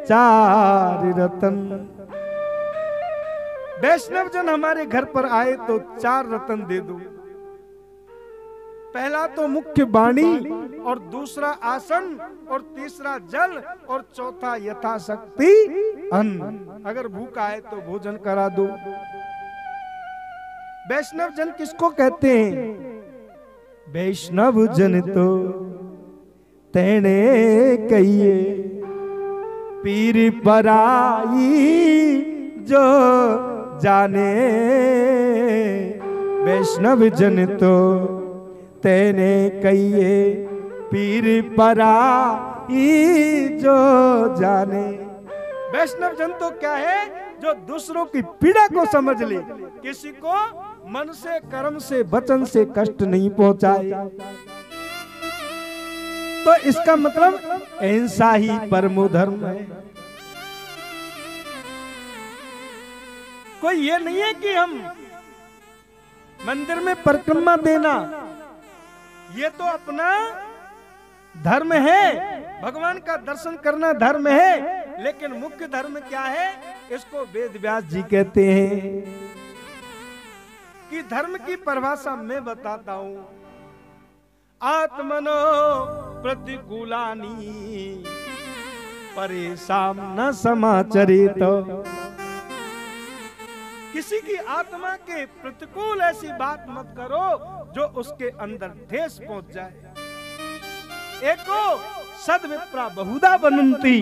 चार रतन। वैष्णव जन हमारे घर पर आए तो चार रतन दे दो। पहला तो मुख्य वाणी, और दूसरा आसन, और तीसरा जल, और चौथा यथाशक्ति अन्न। अगर भूखा है तो भोजन करा दो। वैष्णव जन किसको कहते हैं? वैष्णव जन तो तेने कहिए पीर पराई जो जाने। वैष्णव जन तो तेने कहिए पीर पराई जो जाने। वैष्णव जन तो क्या है? जो दूसरों की पीड़ा को समझ ले, किसी को मन से, कर्म से, वचन से कष्ट नहीं पहुंचाए। तो इसका मतलब अहिंसा ही परमो धर्म है। कोई ये नहीं है कि हम मंदिर में परिक्रमा देना ये तो अपना धर्म है, भगवान का दर्शन करना धर्म है, लेकिन मुख्य धर्म क्या है? इसको वेद व्यास जी कहते हैं कि धर्म की परिभाषा मैं बताता हूं। आत्मनो प्रतिकूलानि परेशान न समाचरित। किसी की आत्मा के प्रतिकूल ऐसी बात मत करो जो उसके अंदर ठेस पहुंच जाए। एको सद्विप्रा बहुधा बनंती।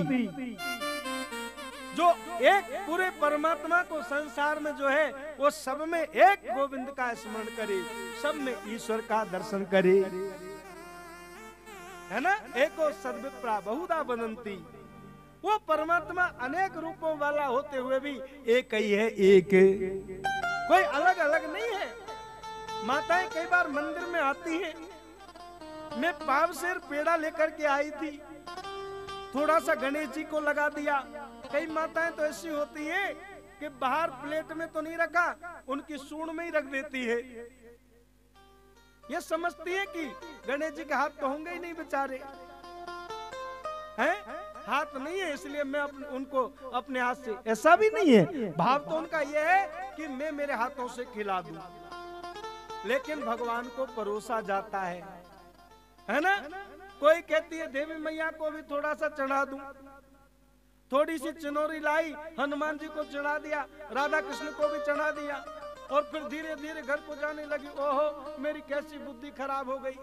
जो एक पूरे परमात्मा को संसार में जो है वो सब में एक गोविंद का स्मरण करे, सब में ईश्वर का दर्शन करे, है ना? एको सद्विप्रा बहुधा बनंती। वो परमात्मा अनेक रूपों वाला होते हुए भी एक ही है, एक कोई अलग अलग नहीं है। माताएं कई बार मंदिर में आती हैं। मैं पाव शेर पेड़ा लेकर के आई थी, थोड़ा सा गणेश जी को लगा दिया। कई माताएं तो ऐसी होती हैं कि बाहर प्लेट में तो नहीं रखा, उनकी सूंड में ही रख देती है। ये समझती है कि गणेश जी के हाथ तो होंगे ही नहीं बेचारे, हैं? हाथ नहीं है इसलिए मैं उनको अपने हाथ से, ऐसा भी नहीं है। भाव तो उनका यह है कि मैं मेरे हाथों से खिला दूं, लेकिन भगवान को परोसा जाता है ना? कोई कहती है देवी मैया को भी थोड़ा सा चढ़ा दूं, थोड़ी सी चिनोरी लाई, हनुमान जी को चढ़ा दिया, राधा कृष्ण को भी चढ़ा दिया, और फिर धीरे धीरे घर को जाने लगी। ओहो मेरी कैसी बुद्धि खराब हो गई।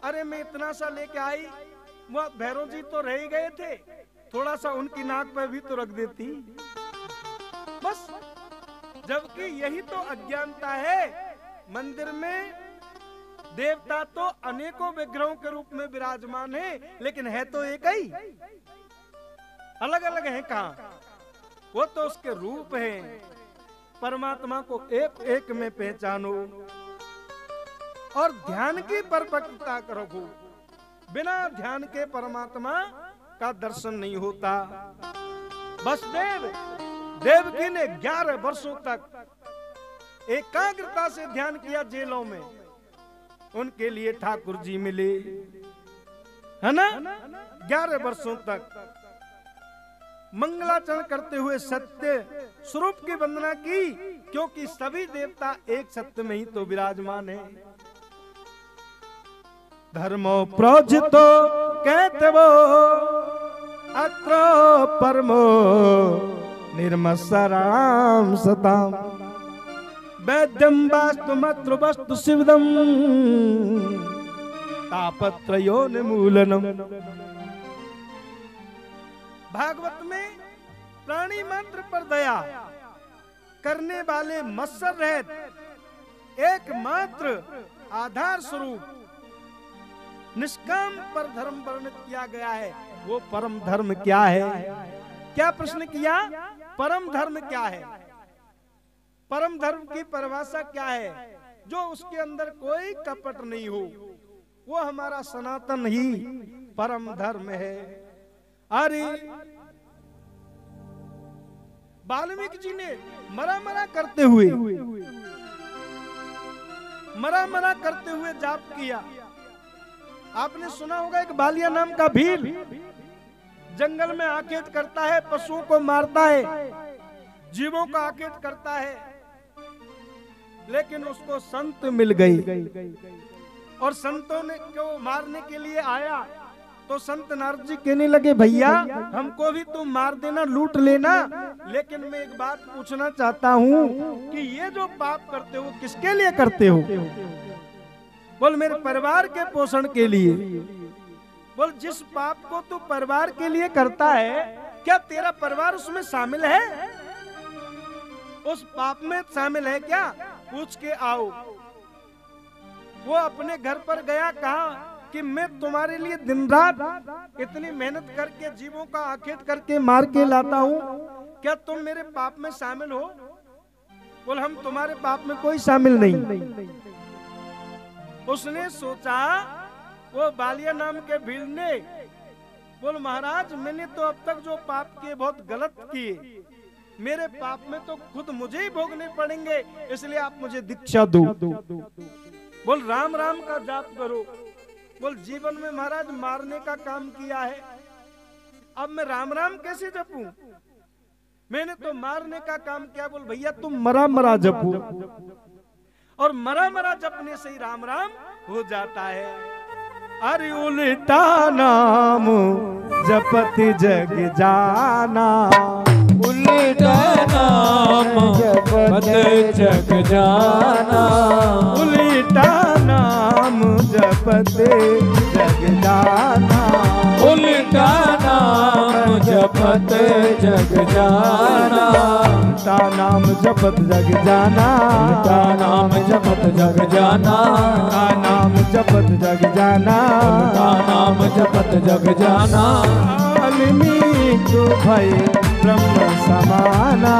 अरे मैं इतना सा लेके आई, वो भैरव जी तो रह ही गए थे, थोड़ा सा उनकी नाक पे भी तो रख देती बस। जबकि यही तो अज्ञानता है। मंदिर में देवता तो अनेकों विग्रहों के रूप में विराजमान है, लेकिन है तो एक ही, अलग अलग है कहाँ? वो तो उसके रूप है। परमात्मा को एक एक में पहचानो और ध्यान की परिपक्वता रखो। बिना ध्यान के परमात्मा का दर्शन नहीं होता। वसुदेव देवकी ने 11 वर्षों तक एकाग्रता से ध्यान किया जेलों में, उनके लिए ठाकुर जी मिले, है ना? 11 वर्षों तक मंगलाचरण करते हुए सत्य स्वरूप की वंदना की, क्योंकि सभी देवता एक सत्य में ही तो विराजमान है। धर्मो प्रोजितो कहते वो अत्र परमो निर्मत्सराम सताम वैद्यम वास्तु मत्र वस्तु शिवदम तापत्रयो निर्मूलनम। भागवत में प्राणी मात्र पर दया करने वाले मत्सर रहित एकमात्र आधार स्वरूप निष्काम पर धर्म वर्णित किया गया है। वो परम धर्म क्या है? क्या प्रश्न किया? परम धर्म क्या है? परम धर्म की परिभाषा क्या है? जो उसके अंदर कोई कपट नहीं हो, वो हमारा सनातन ही परम धर्म है। अरे वाल्मीकि जी ने मरा मरा करते हुए जाप किया। आपने सुना होगा एक बालिया नाम का भील जंगल में आखेट करता है, पशुओं को मारता है, जीवों का आखेट करता है, लेकिन उसको संत मिल गई और संतों ने को मारने के लिए आया तो संत नारद जी कहने लगे, भैया हमको भी तुम मार देना, लूट लेना, लेकिन मैं एक बात पूछना चाहता हूँ कि ये जो पाप करते हो किसके लिए करते हो? बोल मेरे परिवार के पोषण के लिए। बोल जिस पाप को तू परिवार के लिए करता है, क्या तेरा परिवार उसमें शामिल है? उस पाप में शामिल है क्या? पूछ के आओ। वो अपने घर पर गया, कहा कि मैं तुम्हारे लिए दिन रात इतनी मेहनत करके जीवों का आखेट करके मार के लाता हूँ, क्या तुम मेरे पाप में शामिल हो? बोल हम तुम्हारे पाप में कोई शामिल नहीं। उसने सोचा, वो बालिया नाम के भीड़ ने, बोल महाराज मैंने तो अब तक जो पाप किए बहुत गलत किए, मेरे पाप में तो खुद मुझे ही भोगने पड़ेंगे, इसलिए आप मुझे दीक्षा दो। बोल राम राम का जाप करो। बोल जीवन में महाराज मारने का काम किया है, अब मैं राम राम कैसे जपूं? मैंने तो मारने का काम किया। बोल भैया तुम मरा मरा जपो, और मरा मरा जपने से ही राम राम हो जाता है। अरे उल्टा नाम जपत जग जाना, उल्टा नाम जपत जग जाना, उल्टा नाम जपत जग जाना, उल्टा नाम जपत जग जाना, उल्टा नाम जपत जग जाना, उल्टा नाम जपत जग जाना, उल्टा नाम जपत जग जाना, उल्टा नाम जपत जग जाना। वाल्मीकि भय ब्रह्म समाना,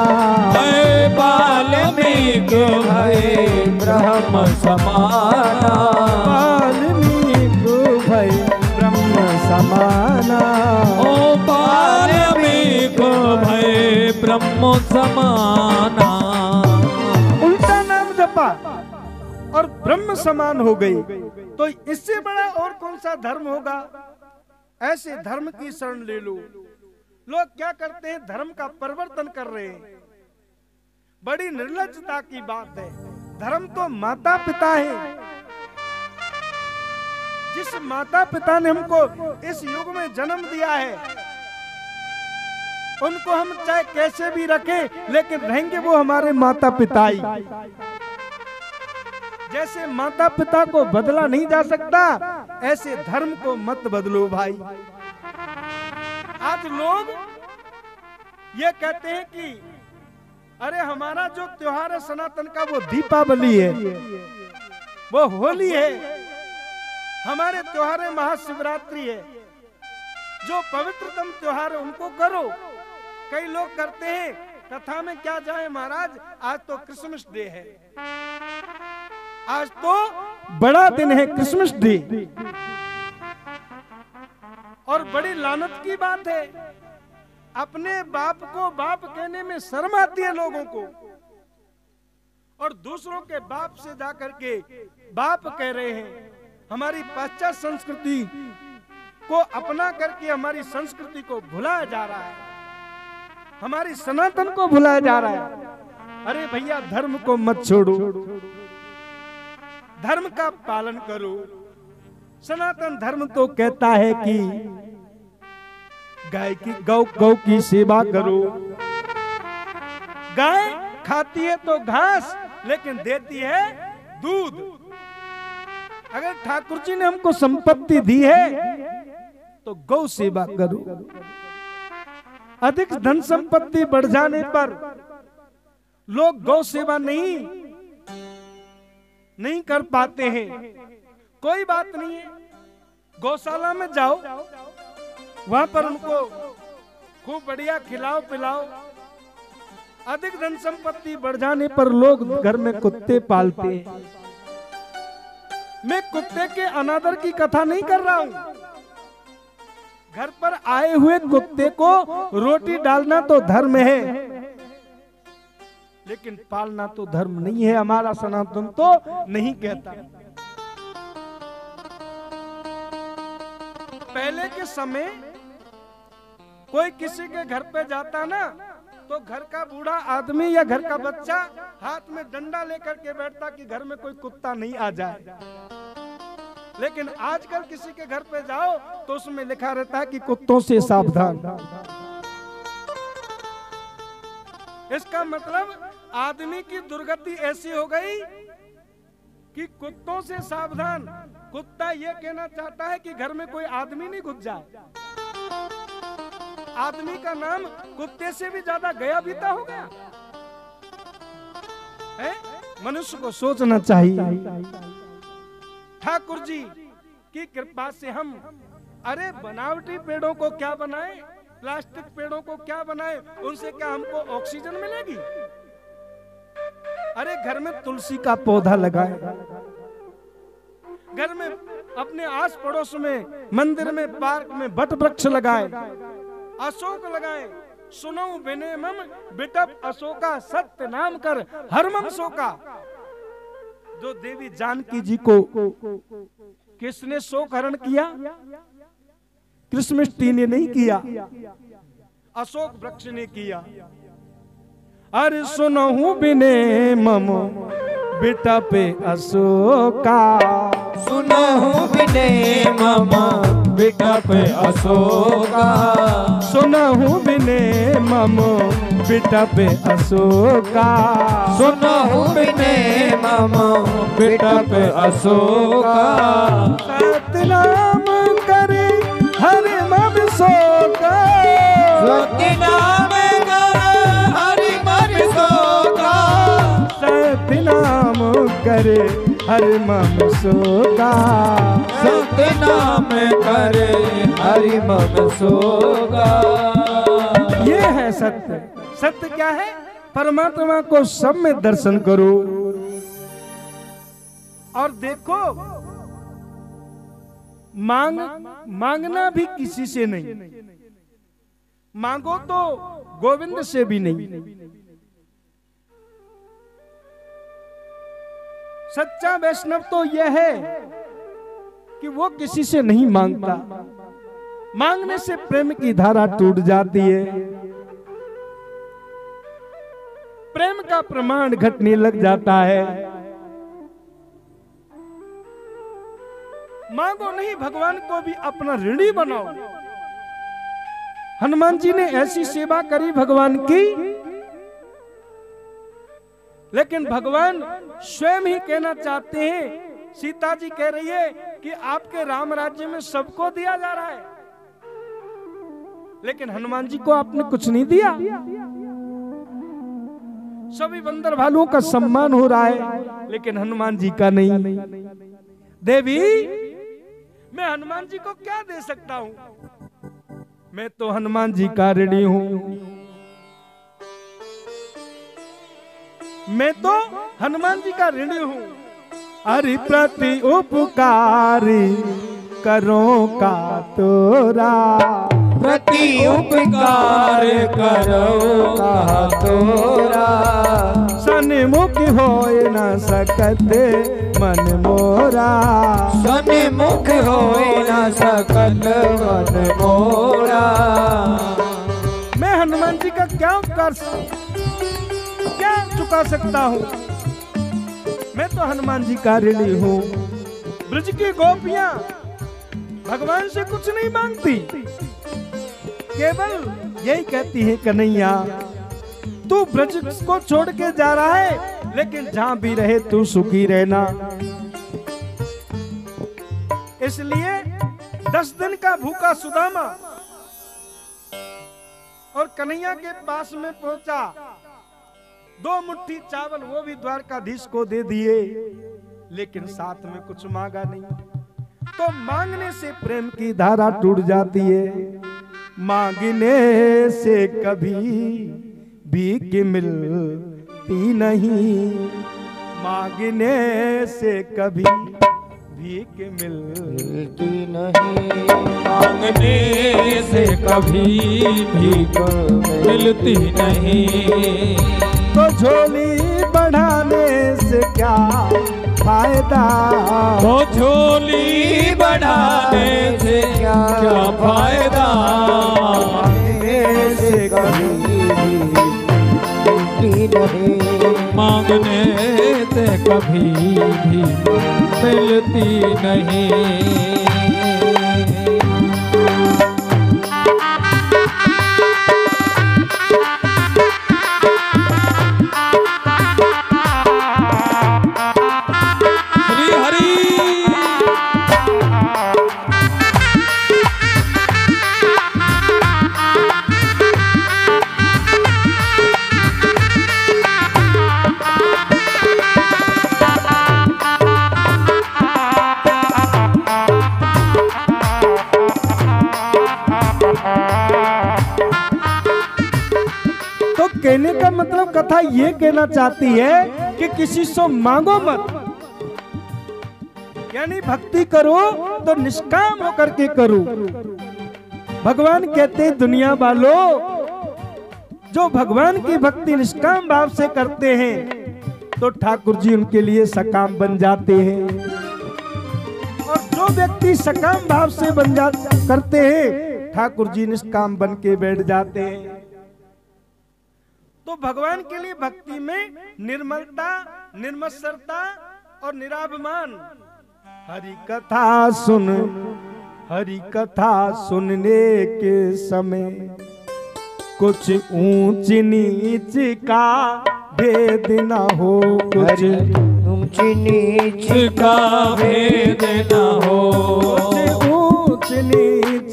वाल्मीकि भय ब्रह्म समाना, वाल्मीकि भय ब्रह्म समाना, ओ वाल्मीकि भय ब्रह्म समाना। उल्टा नाम जपा और ब्रह्म समान हो गई, तो इससे बड़ा और कौन सा धर्म होगा? ऐसे धर्म की शरण ले लो। लोग क्या करते हैं, धर्म का परिवर्तन कर रहे हैं। बड़ी निर्लज्जता की बात है। धर्म तो माता पिता है। जिस माता पिता ने हमको इस युग में जन्म दिया है, उनको हम चाहे कैसे भी रखें, लेकिन रहेंगे वो हमारे माता पिता ही। जैसे माता पिता को बदला नहीं जा सकता, ऐसे धर्म को मत बदलो भाई। आज लोग ये कहते हैं कि अरे हमारा जो त्योहार है सनातन का, वो दीपावली है, वो होली है, हमारे त्योहार है महाशिवरात्रि है, जो पवित्रतम त्योहार है उनको करो। कई लोग करते हैं, कथा में क्या जाए महाराज, आज तो क्रिसमस डे है, आज तो बड़ा दिन है क्रिसमस डे। और बड़ी लानत की बात है, अपने बाप को बाप कहने में शर्म आती है लोगों को, और दूसरों के बाप से जाकर के बाप कह रहे हैं। हमारी पाश्चात्य संस्कृति को अपना करके हमारी संस्कृति को भुलाया जा रहा है, हमारी सनातन को भुलाया जा रहा है। अरे भैया धर्म को मत छोड़ो, धर्म का पालन करो। सनातन धर्म तो कहता है कि गाय की गौ की सेवा करो। गाय खाती है तो घास, लेकिन देती है दूध। अगर ठाकुर जी ने हमको संपत्ति दी है तो गौ सेवा करो। अधिक धन संपत्ति बढ़ जाने पर लोग गौ सेवा नहीं कर पाते हैं। कोई बात नहीं है, गौशाला में जाओ, वहां पर उनको खूब बढ़िया खिलाओ पिलाओ। अधिक धन संपत्ति बढ़ जाने पर लोग घर में कुत्ते पालते हैं। मैं कुत्ते के अनादर की कथा नहीं कर रहा हूं। घर पर आए हुए कुत्ते को रोटी डालना तो धर्म है, लेकिन पालना तो धर्म नहीं है। हमारा सनातन तो नहीं कहता। पहले के समय कोई किसी के घर पे जाता ना तो घर का बूढ़ा आदमी या घर का बच्चा हाथ में डंडा लेकर के बैठता कि घर में कोई कुत्ता नहीं आ जाए। लेकिन आजकल किसी के घर पे जाओ तो उसमें लिखा रहता है कि कुत्तों से सावधान। इसका मतलब आदमी की दुर्गति ऐसी हो गई कि कुत्तों से सावधान। कुत्ता ये कहना चाहता है कि घर में कोई आदमी नहीं घुस जाए। आदमी का नाम कुत्ते से भी ज्यादा गया बीता हो गया है। मनुष्य को सोचना चाहिए। ठाकुर जी की कृपा से हम अरे बनावटी पेड़ों को क्या बनाए, प्लास्टिक पेड़ों को क्या बनाए, उनसे क्या हमको ऑक्सीजन मिलेगी? अरे घर में तुलसी का पौधा लगाए, घर में अपने आस पड़ोस में, मंदिर में, पार्क में वट वृक्ष लगाए, अशोक लगाए। सुनो बिने मम बिटप अशोका सत्य नाम कर हर मम शोका। जो देवी जानकी जी को किसने शोक हरण किया? कृष्णमूर्ति ने नहीं किया, अशोक वृक्ष ने किया। अरे सुनहु बिने मम बिटप अशोका, सुनहु बिने मम बिटप अशोका, सुनहु बिने मम बिटप अशोका, सुनहु बिने मम बिटप अशोका। सतनाम करे हरि मम शोका, सतनाम करे हरि मम शोका, सतनाम करे हरि मम शोका, सतनाम करे हरि मम शोका। ये है सत्य। सत्य क्या है? परमात्मा को सब में दर्शन करो और देखो। मांगना भी किसी से नहीं, मांगो तो गोविंद से भी नहीं। सच्चा वैष्णव तो यह है कि वो किसी से नहीं मांगता। मांगने से प्रेम की धारा टूट जाती है, प्रेम का प्रमाण घटने लग जाता है। मांगो नहीं, भगवान को भी अपना ऋणी बनाओ। हनुमान जी ने ऐसी सेवा करी भगवान की, लेकिन भगवान स्वयं ही कहना चाहते हैं। सीता जी कह रही है कि आपके राम राज्य में सबको दिया जा रहा है, लेकिन हनुमान जी को आपने कुछ नहीं दिया। सभी बंदर भालुओं का सम्मान हो रहा है, लेकिन हनुमान जी का नहीं। देवी, मैं हनुमान जी को क्या दे सकता हूं? मैं तो हनुमान जी का ऋणी हूं। मैं तो हनुमान जी का ऋणी हूं। हरि प्रति उपकारी करो का तोरा, प्रति उपकार करो का तोरा, सन्मुख होए न सकते मन मोरा, सन्मुख होए न सकत मन मोरा। मैं हनुमान जी का क्या उपकार, क्या चुका सकता हूँ? मैं तो हनुमान जी का ऋणी हूँ। ब्रज की गोपियां भगवान से कुछ नहीं मांगती, केवल यही कहती है कन्हैया तू ब्रज को छोड़ के जा रहा है, लेकिन जहां भी रहे तू सुखी रहना। इसलिए 10 दिन का भूखा सुदामा और कन्हैया के पास में पहुंचा, 2 मुट्ठी चावल वो भी द्वारकाधीश को दे दिए, लेकिन साथ में कुछ मांगा नहीं। तो मांगने से प्रेम की धारा टूट जाती है। मांगने से कभी भीख मिलती नहीं, मांगने से कभी भीख मिलती नहीं, मांगने से कभी भीख मिलती नहीं। तो झोली बढ़ाने से क्या फायदा, तो झोली बढ़ाने से क्या फायदा। नहीं, मांगने से कभी भी मिलती नहीं। कहने का मतलब कथा ये कहना चाहती है कि किसी से मांगो मत, यानी भक्ति करो तो निष्काम होकर के करो। भगवान कहते हैं दुनिया वालों, जो भगवान की भक्ति निष्काम भाव से करते हैं तो ठाकुर जी उनके लिए सकाम बन जाते हैं, और जो व्यक्ति सकाम भाव से करते हैं ठाकुर जी निष्काम बन के बैठ जाते हैं। तो भगवान के लिए भक्ति में निर्मलता, निर्मत्सरता और निराभिमान। हरि कथा सुनने के समय कुछ ऊंच नीच का भेद न हो, कुछ ऊंच नीच का भेद न हो, कुछ ऊंच नीच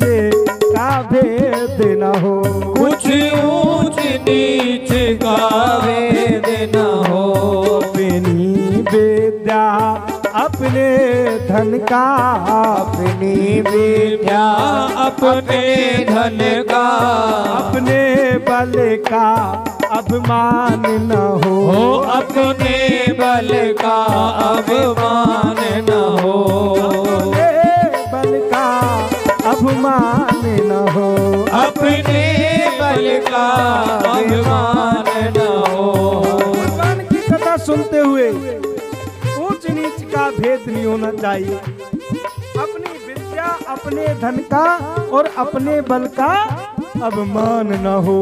का भेद न हो, कुछ ऊंच नीच का भेद न हो। अपनी विद्या अपने धन का, अपनी विद्या अपने धन का, अपने बल का अभिमान न हो, अपने बल का अभिमान न हो, अपने बल का अभिमान न हो, अपने बल का अभिमान न हो। भगवान की कथा सुनते हुए ऊंच नीच का भेद नहीं होना चाहिए। अपनी विद्या, अपने धन का और अपने बल का अभिमान न हो।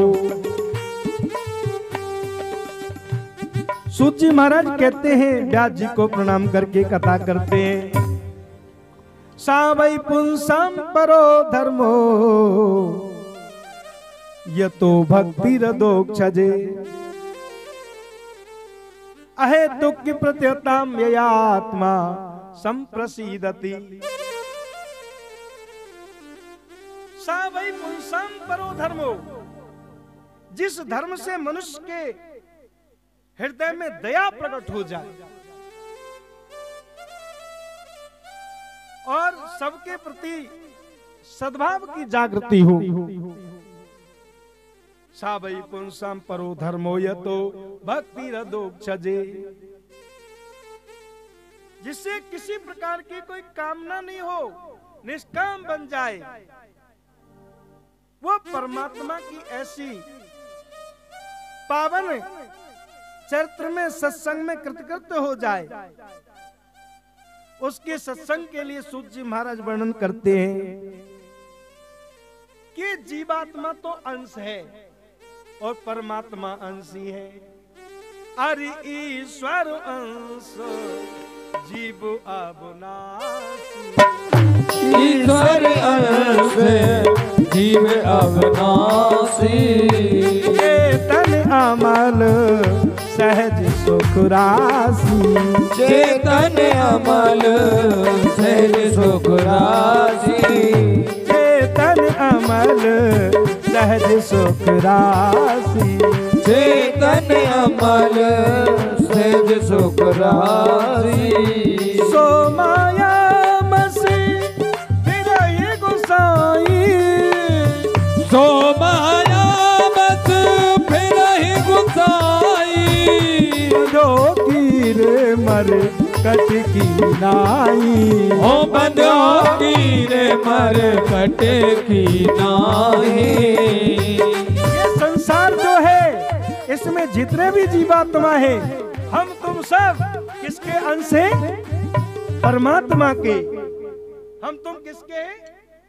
सूत जी महाराज कहते हैं, व्यास जी को प्रणाम करके कथा करते हैं, सावै पुंसम परो धर्मो यतो भक्तिरदोक्षजे अहेतुक प्रत्यताम ययात्मा संप्रसीदति। सावै पुंसम परो धर्मो, जिस धर्म से मनुष्य के हृदय में दया प्रकट हो जाए और सबके प्रति सद्भाव की जागृति हो। सावै पुंसम परो धर्मो यतो भक्तिरदोक्षजे, जिससे किसी प्रकार की कोई कामना नहीं हो, निष्काम बन जाए, वो परमात्मा की ऐसी पावन चरित्र में सत्संग में कृतकृत्य हो जाए। उसके सत्संग के लिए सूत जी महाराज वर्णन करते हैं कि जीवात्मा तो अंश है और परमात्मा अंश ही है। अरे ईश्वर अंश जीव अविनाशी, ईश्वर अंश जीव अविनाशी, चेतन अमल सहज सुख राशि, चेतन अमल सहज सुख राशि, चेतन अमल सहज सुख राशि, चेतन अमल सहज सुख राशि। सो माया बसे फिरहि गोसाई, सो माया बस फिरहि गोसाई, जो कीर मर कट की नाई, ओ बंदो कीर मर कट की नाई। ये संसार जो है इसमें जितने भी जीवात्मा है, हम तुम सब किसके अंश हैं? परमात्मा के। हम तुम किसके हैं?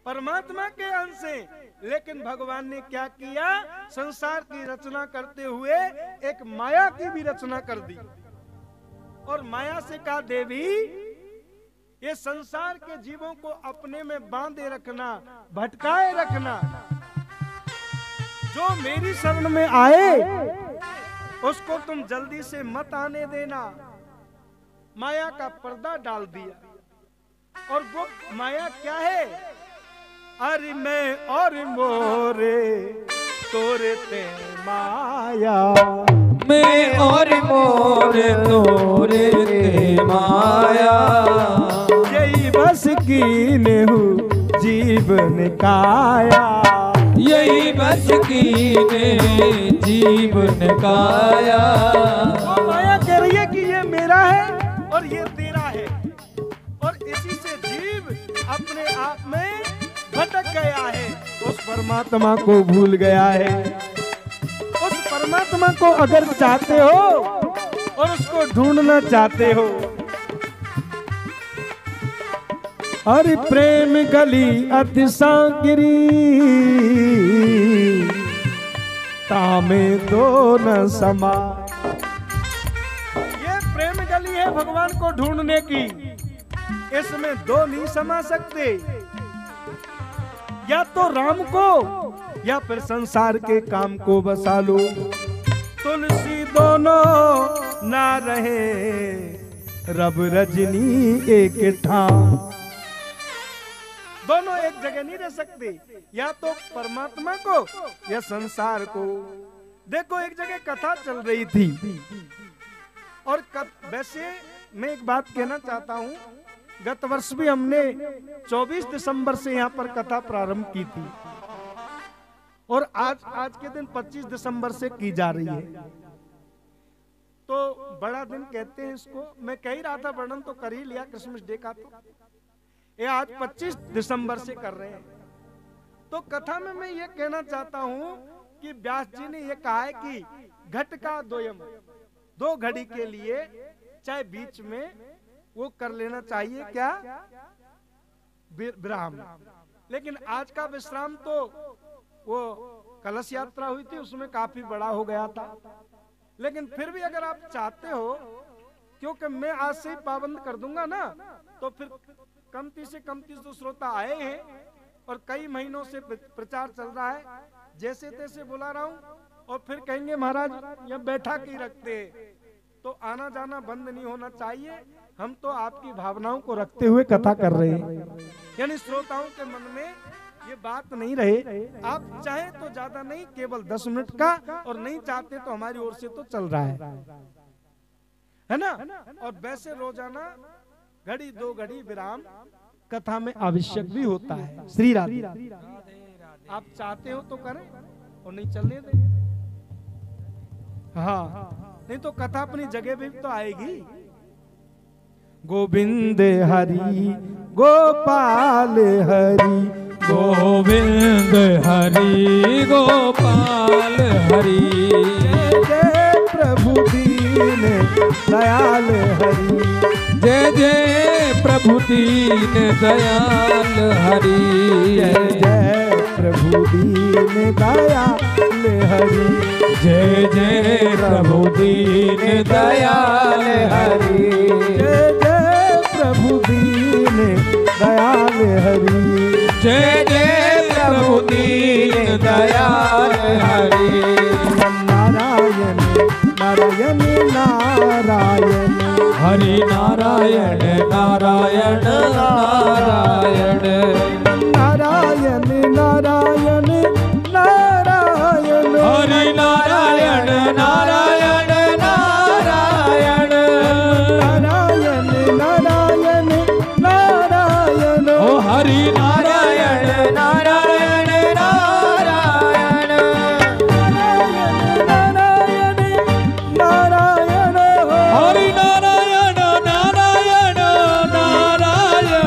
परमात्मा के अंश हैं। लेकिन भगवान ने क्या किया, संसार की रचना करते हुए एक माया की भी रचना कर दी। और माया से कहा, देवी ये संसार के जीवों को अपने में बांधे रखना, भटकाए रखना। जो मेरी शरण में आए उसको तुम जल्दी से मत आने देना। माया का पर्दा डाल दिया। और वो माया क्या है? अरे मैं और मोरे तोरे ते माया, मैं और मोरे तोरे ते माया, यही बस कीने हूँ जीवन काया, यही बस कीने जीवन काया। वो माया कह रही है कि ये मेरा है और ये तेरा है, और इसी से जीव अपने आप में भटक गया है, उस परमात्मा को भूल गया है। उस परमात्मा को अगर चाहते हो और उसको ढूंढना चाहते हो, हरि प्रेम गली अति सांगिरी, तामे दो न समा। ये प्रेम गली है भगवान को ढूंढने की, इसमें दो नहीं समा सकते। या तो राम को या फिर संसार के काम को बसा लो। तुलसी दोनों ना रहे, रब रजनी एक ठाम। दोनों एक जगह नहीं रह सकते, या तो परमात्मा को या संसार को। देखो एक जगह कथा चल रही थी, और वैसे मैं एक बात कहना चाहता हूँ, गत वर्ष भी हमने 24 दिसंबर से यहाँ पर कथा प्रारंभ की थी, और आज के दिन 25 दिसंबर से की जा रही है। तो बड़ा दिन कहते हैं इसको। मैं कह ही रहा था, वर्णन तो कर ही लिया क्रिसमस डे का, तो ये आज 25 दिसंबर से कर रहे हैं। तो कथा में मैं ये कहना चाहता हूँ कि व्यास जी ने ये कहा है कि घट का द्वयम, दो घड़ी के लिए चाहे बीच में वो कर लेना चाहिए, क्या विराम। लेकिन आज का विश्राम तो वो कलश यात्रा हुई थी, उसमें काफी बड़ा हो गया था। लेकिन फिर भी अगर आप चाहते हो, क्योंकि मैं आज से ही पाबंद कर दूंगा ना, तो फिर कमती से कमती जो श्रोता आए हैं और कई महीनों से प्रचार चल रहा है, जैसे तैसे बुला रहा हूँ, और फिर कहेंगे महाराज यहाँ बैठा के रखते हैं, तो आना जाना बंद नहीं होना चाहिए। हम तो आपकी भावनाओं को रखते हुए कथा कर रहे हैं, यानी श्रोताओं के मन में ये बात नहीं रहे। आप चाहे तो ज्यादा नहीं, केवल 10 मिनट का, और नहीं चाहते तो हमारी ओर से तो चल रहा है ना। और वैसे रोजाना घड़ी दो घड़ी विराम कथा में आवश्यक भी होता है। श्री राधे। आप चाहते हो तो करें, और नहीं चलने दें। हाँ, नहीं तो कथा अपनी जगह पे तो आएगी। गोविंद हरि गोपाल हरि, गोविंद हरि गोपाल हरि, जय प्रभु दीन दयाल हरि, जय जय प्रभु दीन दयाल हरि, जय जय प्रभु दीन दयाल हरि, जय जय प्रभु दीन दयाल हरि, जय जय प्रभु दीन दयाल हरि, जय जय प्रभु दीन दयाल हरि। नारायण नारायण नारायण, हरि नारायण नारायण नारायण, नारायण नारायण नारायण, हरि नारायण नारायण नारायण, नारायण नारायण नारायण, ओ हरि नारायण नारायण नारायण, नारायण नारायण, हरि नारायण नारायण नारायण,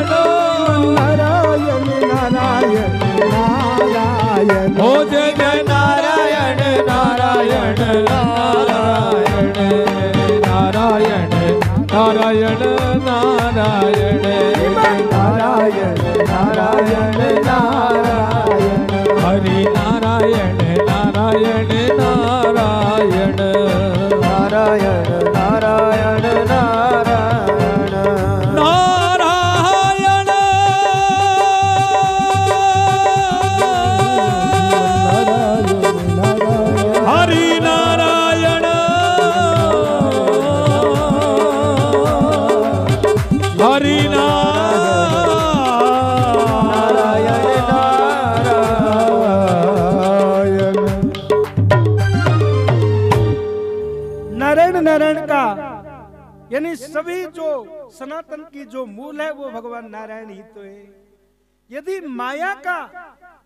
नारायण नारायण नारायण, ओ जय जय नारायण नारायण नारायण, नारायण नारायण नारायण, नारायण नारायण नारायण, हरि नारायण नारायण नारायण नारायण हरि नारायण हरि नारायण का यानी सभी जो सनातन की जो मूल है वो भगवान नारायण ही तो है। यदि माया का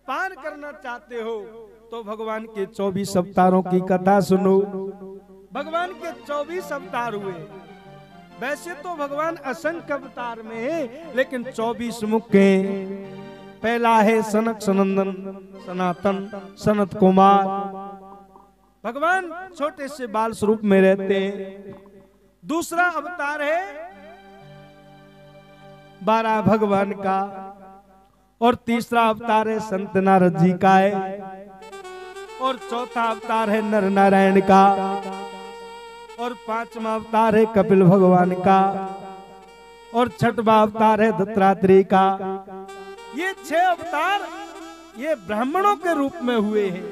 पार करना चाहते हो तो भगवान के 24 अवतारों की कथा सुनो। भगवान के 24 अवतार हुए। वैसे तो भगवान असंख्य अवतार में है, लेकिन 24 मुख्य हैं। पहला है सनक सनंदन सनातन सनत कुमार। भगवान छोटे से बाल स्वरूप में रहते हैं। दूसरा अवतार है 12 भगवान का, और तीसरा अवतार है संत नारद जी का है, और चौथा अवतार है नर नारायण का, और 5वां अवतार है कपिल भगवान का, और 6वां अवतार है दत्तात्रेय का। ये 6 अवतार ये ब्राह्मणों के रूप में हुए हैं,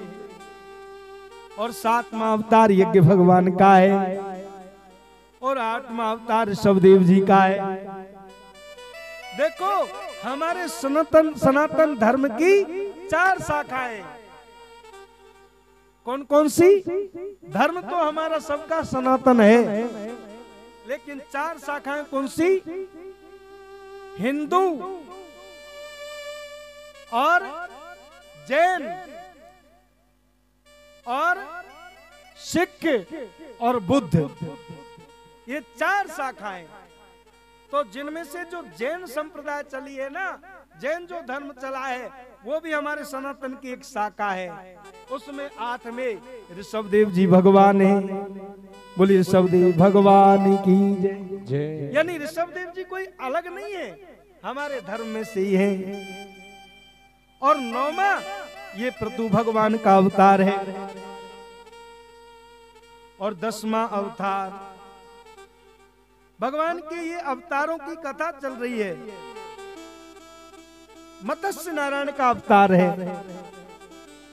और 7वां अवतार यज्ञ भगवान का है, और 8वां अवतार ऋषभदेव जी का है। देखो हमारे सनातन धर्म की 4 शाखाएं। कौन कौन सी? धर्म तो हमारा सबका सनातन है, लेकिन 4 शाखाएं कौन सी? हिंदू और जैन और सिख और बुद्ध, ये 4 शाखाएं। तो जिनमें से जो जैन संप्रदाय चली है ना, जैन जो धर्म चला है, वो भी हमारे सनातन की एक शाखा है। उसमें 8 में ऋषभदेव जी भगवान है। बोलिए ऋषभदेव भगवान की जय। यानी ऋषभदेव जी कोई अलग नहीं है, हमारे धर्म में से ही है। और 9वां ये प्रतु भगवान का अवतार है, और 10वां अवतार भगवान के ये अवतारों की कथा चल रही है। मत्स्य नारायण का अवतार है,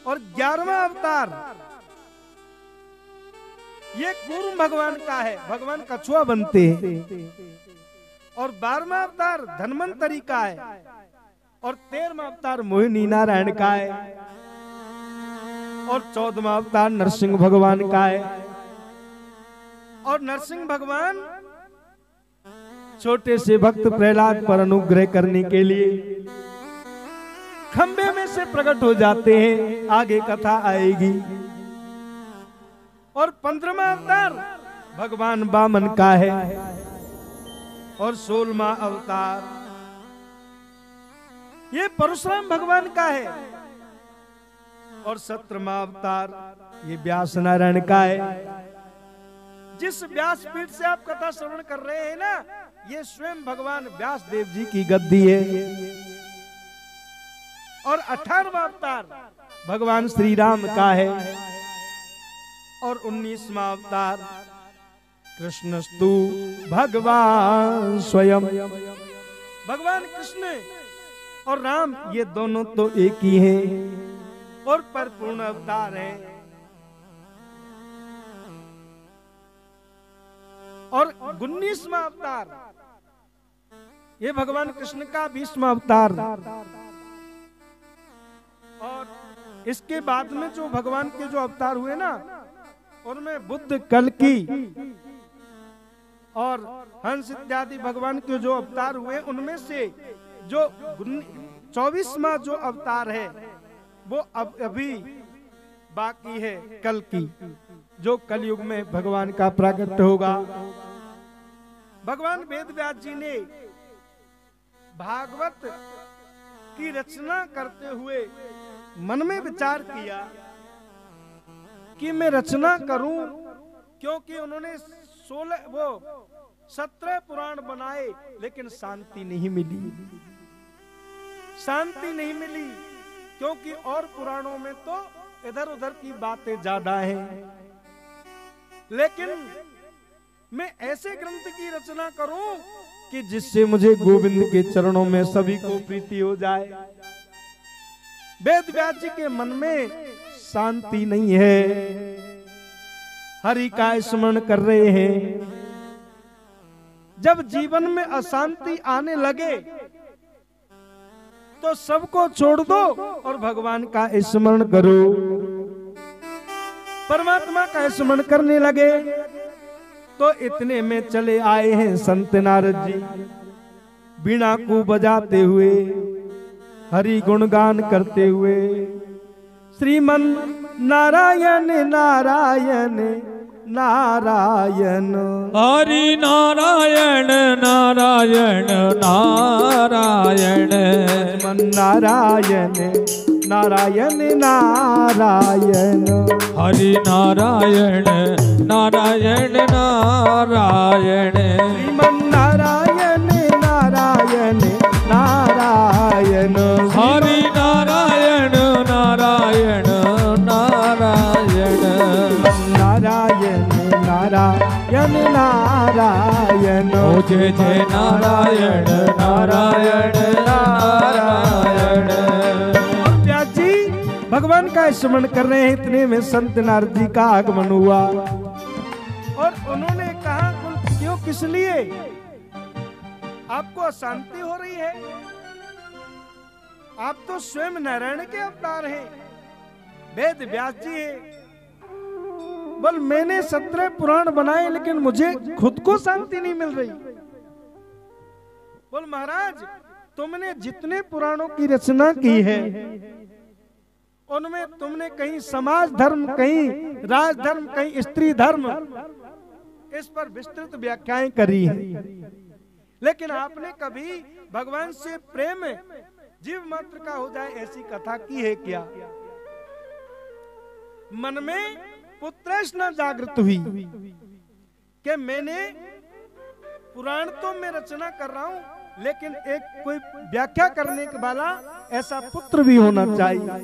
और 11वां अवतार ये कूर्म भगवान का है, भगवान कछुआ बनते हैं। और 12वां अवतार धन्वंतरी का है, और 13वां अवतार मोहिनी नारायण का है, और 14वां अवतार नरसिंह भगवान का है। और नरसिंह भगवान छोटे से भक्त प्रहलाद पर अनुग्रह करने के लिए खंबे में से प्रकट हो जाते हैं। आगे कथा आएगी। और 15वां अवतार भगवान वामन का है, और 16वां अवतार ये परशुराम भगवान का है, और 17वां अवतार ये व्यास नारायण का है। जिस व्यासपीठ से आप कथा श्रवण कर रहे हैं ना, ये स्वयं भगवान व्यास देव जी की गद्दी है। और 18वां अवतार भगवान श्री राम का है, और 19वां अवतार कृष्णस्तु भगवान स्वयं। भगवान कृष्ण और राम ये दोनों तो एक ही हैं, और परिपूर्ण अवतार है। और 19वां अवतार ये भगवान कृष्ण का 20वां अवतार। और इसके बाद में जो भगवान के जो अवतार हुए ना, उनमें बुद्ध, कल्कि और हंस इत्यादि भगवान के जो अवतार हुए, उनमें से जो 24वां जो अवतार है वो अब अभी बाकी है, कल्कि, जो कलयुग में भगवान का प्राकट्य होगा। भगवान वेद व्यास जी ने भागवत की रचना करते हुए मन में विचार किया कि मैं रचना करूं, क्योंकि उन्होंने 17 पुराण बनाए, लेकिन शांति नहीं मिली। शांति नहीं मिली क्योंकि और पुराणों में तो इधर उधर की बातें ज्यादा हैं, लेकिन मैं ऐसे ग्रंथ की रचना करूं कि जिससे मुझे गोविंद के चरणों में सभी को प्रीति हो जाए। वेद व्यास जी के मन में शांति नहीं है, हरि का स्मरण कर रहे हैं। जब जीवन में अशांति आने लगे तो सबको छोड़ दो और भगवान का स्मरण करो। परमात्मा का स्मरण करने लगे तो इतने में चले आए हैं संत नारद जी, बीणा को बजाते हुए, हरि गुणगान करते हुए। श्रीमन नारायण नारायण नारायण, हरि नारायण नारायण नारायण, श्रीमन नारायण नारायण नारायण, हरि नारायण नारायण नारायण, श्रीमन नारायण नारायण नारायण, हरि नारायण नारायण नारायण, नारायण नारायण नारायण, ओ जय जय नारायण नारायण नारायण। व्यास जी भगवान का स्मरण कर रहे हैं, इतने में संत नारद जी का आगमन हुआ और उन्होंने कहा क्यों, किस लिए आपको अशांति हो रही है? आप तो स्वयं नारायण के अवतार हैं, वेद व्यास जी हैं। बोल मैंने 17 पुराण बनाए लेकिन मुझे खुद को शांति नहीं मिल रही। बोल महाराज तुमने जितने पुराणों की रचना की है उनमें तुमने कहीं समाज धर्म, कहीं राज धर्म, कहीं स्त्री धर्म, इस पर विस्तृत व्याख्याएं करी हैं, लेकिन आपने कभी भगवान से प्रेम जीव मात्र का हो जाए ऐसी कथा की है क्या? मन में पुत्रैष्णा जागृत हुई कि मैंने पुराण तो मैं रचना कर रहा हूं लेकिन एक कोई व्याख्या करने वाला ऐसा पुत्र भी होना चाहिए।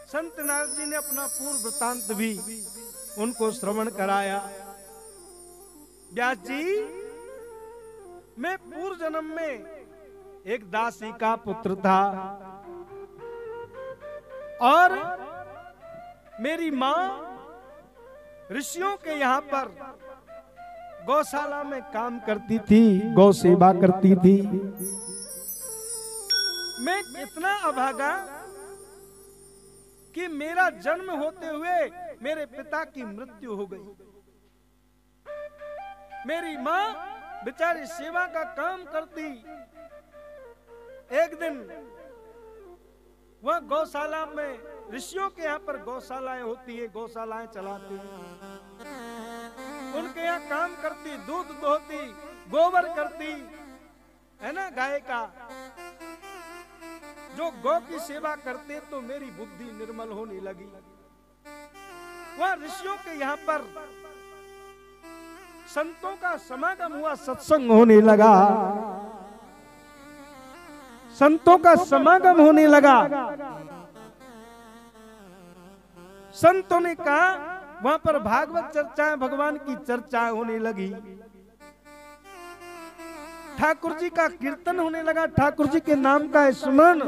संत नारद जी ने अपना पूर्व वृत्तांत भी उनको श्रवण कराया। व्यास जी मैं पूर्व जन्म में एक दासी का पुत्र था और मेरी माँ ऋषियों के यहाँ पर गौशाला में काम करती थी, गौ सेवा करती थी। मैं इतना अभागा कि मेरा जन्म होते हुए मेरे पिता की मृत्यु हो गई। मेरी माँ बेचारी सेवा का काम करती। एक दिन वह गौशाला में, ऋषियों के यहाँ पर गौशालाएं होती है, गौशालाएं चलाती है, उनके यहाँ काम करती, दूध दोहती, गोबर करती है ना गाय का। जो गौ की सेवा करते तो मेरी बुद्धि निर्मल होने लगी। वह ऋषियों के यहाँ पर संतों का समागम हुआ, सत्संग होने लगा, संतों का समागम होने लगा। संतों ने कहा वहां पर भागवत चर्चाएं, भगवान की चर्चाएं होने लगी, ठाकुर जी का कीर्तन होने लगा, ठाकुर जी के नाम का स्मरण।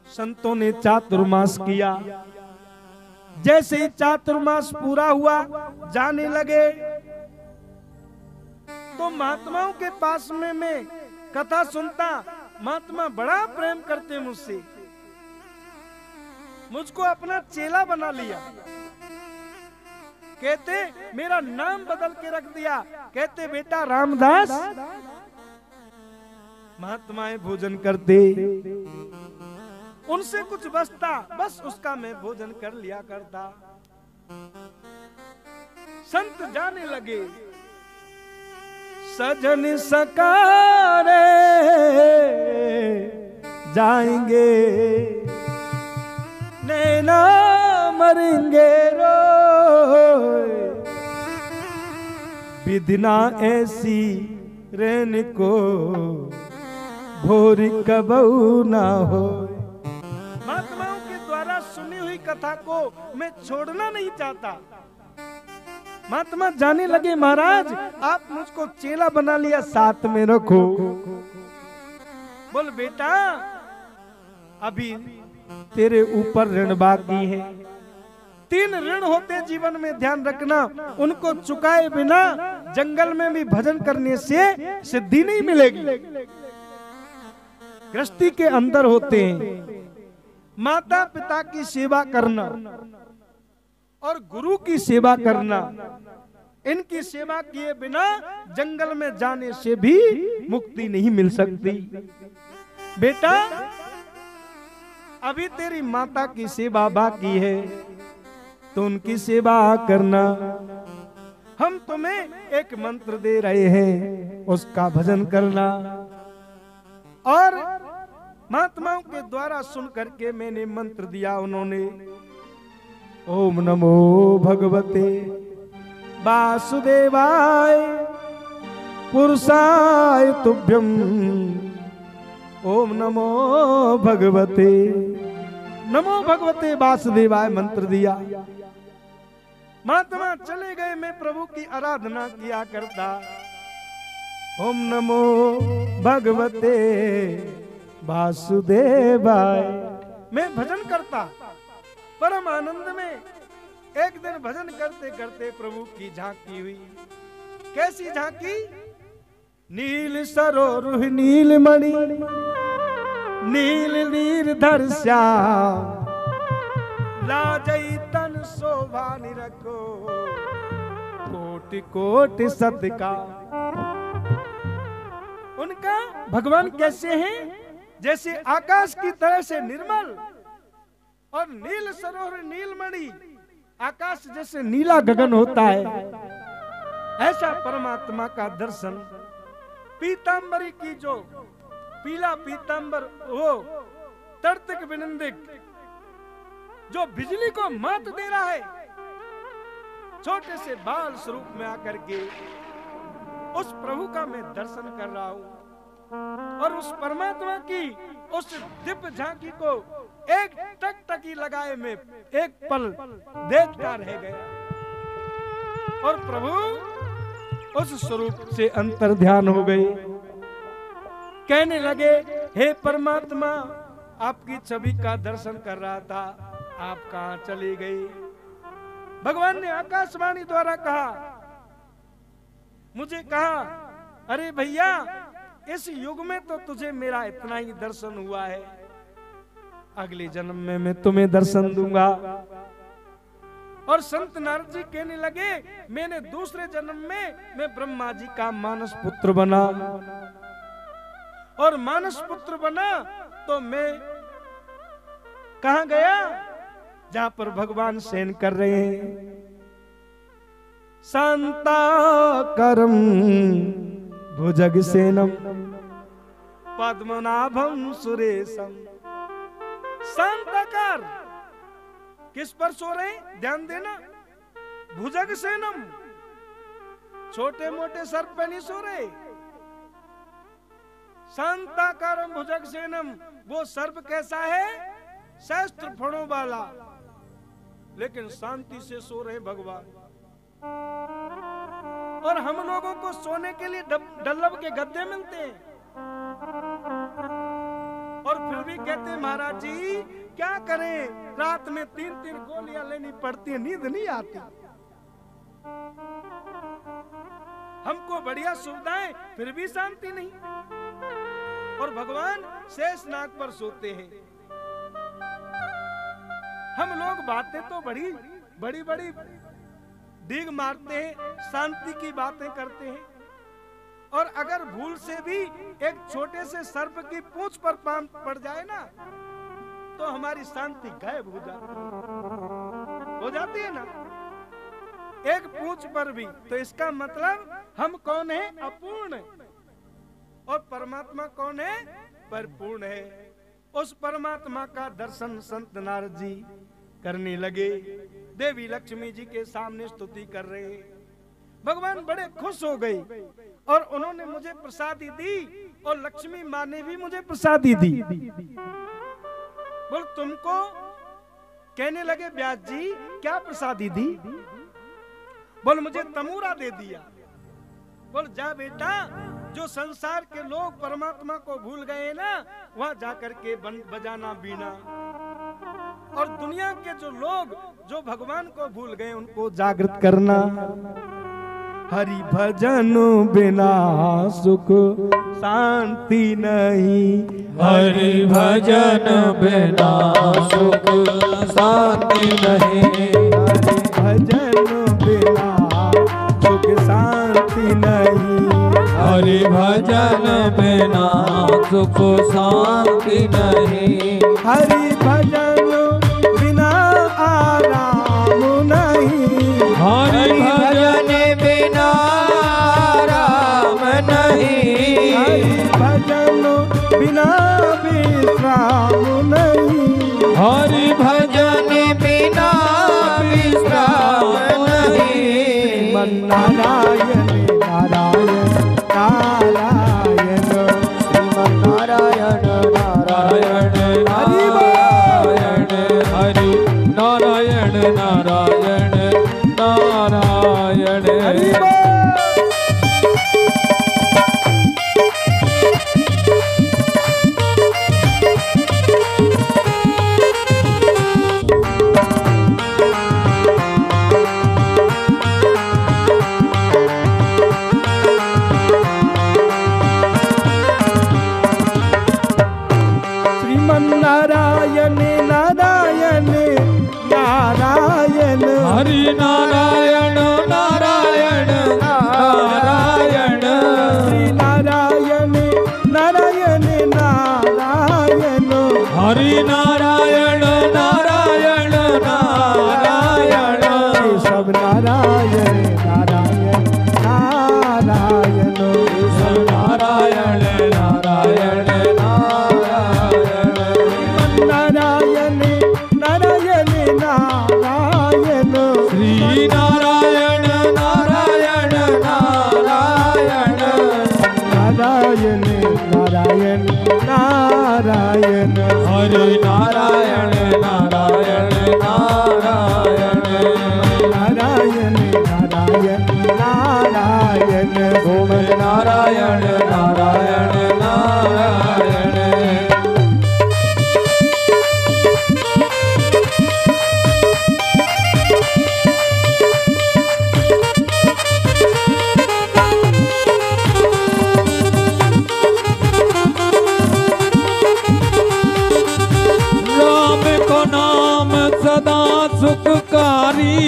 संतों ने चातुर्मास किया। जैसे ही चातुर्मास पूरा हुआ जाने लगे तो महात्माओं के पास में मैं कथा सुनता। महात्मा बड़ा प्रेम करते मुझसे, मुझको अपना चेला बना लिया। कहते मेरा नाम बदल के रख दिया, कहते बेटा रामदास। महात्माएं भोजन करते, उनसे कुछ बचता बस उसका मैं भोजन कर लिया करता। संत जाने लगे, सजन सकारे जाएंगे, नैना मरेंगे रोए, विधना ऐसी रहने को भोर कबू ना हो। महात्माओं के द्वारा सुनी हुई हुई कथा को मैं छोड़ना नहीं चाहता। महात्मा जाने लगे, महाराज आप मुझको चेला बना लिया, साथ में रखो। बोल बेटा अभी तेरे ऊपर ऋण बाकी है। 3 ऋण होते जीवन में, ध्यान रखना। उनको चुकाए बिना जंगल में भी भजन करने से सिद्धि नहीं मिलेगी। गृहस्थी के अंदर होते हैं माता पिता की सेवा करना और गुरु की सेवा करना। इनकी सेवा किए बिना जंगल में जाने से भी मुक्ति नहीं मिल सकती। बेटा अभी तेरी माता की सेवा बाकी है तो उनकी सेवा करना। हम तुम्हें एक मंत्र दे रहे हैं, उसका भजन करना। और महात्माओं के द्वारा सुन करके मैंने मंत्र दिया। उन्होंने ओम नमो भगवते वासुदेवाय पुरुषाय तुभ्यम, ओम नमो भगवते वासुदेवाय मंत्र दिया। महात्मा चले गए, मैं प्रभु की आराधना किया करता। ओम नमो भगवते वासुदेवाय मैं भजन करता परम आनंद में। एक दिन भजन करते करते प्रभु की झांकी हुई। कैसी झांकी? नील सरोरुह नीलमणि नील नीरधर श्याम, लाजई तन शोभा निरखो कोटि कोटि सतका। उनका भगवान कैसे हैं? जैसे आकाश की तरह से निर्मल और नील सरोवर नीलमणि, आकाश जैसे नीला गगन होता है, ऐसा परमात्मा का दर्शन। पीतांबरी की जो पीला पीतांबर, वो तर्तक विनंदिक जो बिजली को मात दे रहा है, छोटे से बाल स्वरूप में आकर के उस प्रभु का मैं दर्शन कर रहा हूं। और उस परमात्मा की उस दिव्य झांकी को एक टकटकी लगाए में एक पल देखता रह गया। और प्रभु उस स्वरूप से अंतर ध्यान हो गए। कहने लगे, हे परमात्मा आपकी छवि का दर्शन कर रहा था, आप कहां चले गए? भगवान ने आकाशवाणी द्वारा कहा, मुझे कहा, अरे भैया इस युग में तो तुझे मेरा इतना ही दर्शन हुआ है, अगले जन्म में मैं तुम्हें दर्शन दूंगा। और संत नारद जी कहने लगे, मैंने दूसरे जन्म में मैं ब्रह्मा जी का मानस पुत्र बना, और मानस पुत्र बना तो मैं कहां गया? जहां पर भगवान शयन कर रहे हैं। शांताकारं भुजगसेनम पद्मनाभम सुरेशम। शांताकार किस पर सो रहे हैं? ध्यान देना, भुजगसेनम, छोटे मोटे सर्प पे नहीं सो रहे। शांताकारम भुजगसेनम, वो सर्प कैसा है? शस्त्र फणों वाला, लेकिन शांति से सो रहे भगवान। और हम लोगों को सोने के लिए डल्लब के गद्दे मिलते हैं, और फिर भी कहते हैं महाराज जी क्या करें, रात में 3-3 गोलियां लेनी पड़ती है, नींद नहीं आती। हमको बढ़िया सुविधाएं, फिर भी शांति नहीं। और भगवान शेषनाग पर सोते हैं। हम लोग बातें तो बड़ी बड़ी डीग मारते हैं, शांति की बातें करते हैं, और अगर भूल से भी एक छोटे से सर्प की पूंछ पर पाम पड़ जाए ना, तो हमारी शांति गायब हो जाती है ना, एक पूंछ पर भी। तो इसका मतलब हम कौन है? अपूर्ण। और परमात्मा कौन है? परिपूर्ण है। उस परमात्मा का दर्शन संत नारद जी करने लगे। देवी लक्ष्मी जी के सामने स्तुति कर रहे हैं। भगवान बड़े खुश हो गए और उन्होंने मुझे प्रसादी दी, और लक्ष्मी माँ ने भी मुझे प्रसादी दी। बोल तुमको कहने लगे व्यास जी क्या प्रसादी दी? बोल मुझे तमूरा दे दिया। बोल जा बेटा, जो संसार के लोग परमात्मा को भूल गए ना, वहां जाकर के बजाना बीना, और दुनिया के जो लोग जो भगवान को भूल गए उनको जागृत करना। हरि भजन बिना सुख शांति नहीं, हरि भजन बिना सुख शांति नहीं, हरि भजन बिना सुख शांति नहीं, हरि भजन बिना सुख शांति नहीं, हरि भजन बिना आराम नहीं, हरि भजन बिना राम नहीं, हरि भजन बिना विश्राम नहीं, हरि भजन बिना विश्राम नहीं। मन नारायण नारायण नारायण, श्रीमन नारायण नारायण हरि हरि नारायण नारायण नारायण हरि नारायण नारायण नारायण, हरि नारायण नारायण नारायण, श्री नारायण नारायण नारायण, हरि नारायण नारायण नारायण, सब नारायण नारायण नारायण, सब नारायण नारायण नारायण नारायण नारायण, श्री नारायण नारायण नारायण, नारायण नारायण नारायण, हरि नारायण नारायण नारायण, नारायण नारायण नारायण, ओम नारायण नारायण नारायण। राम को नाम सदा सुखकारी,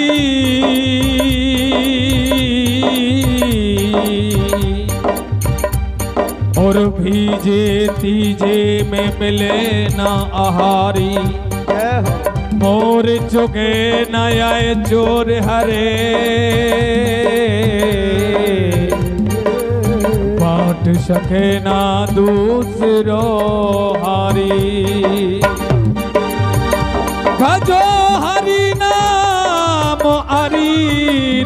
और भीजे तीजे में मिले ना आहारी, मोर चुके न आए चोर हरे, बाँट सके ना दूसरो हारी, भजो हरि नाम हरि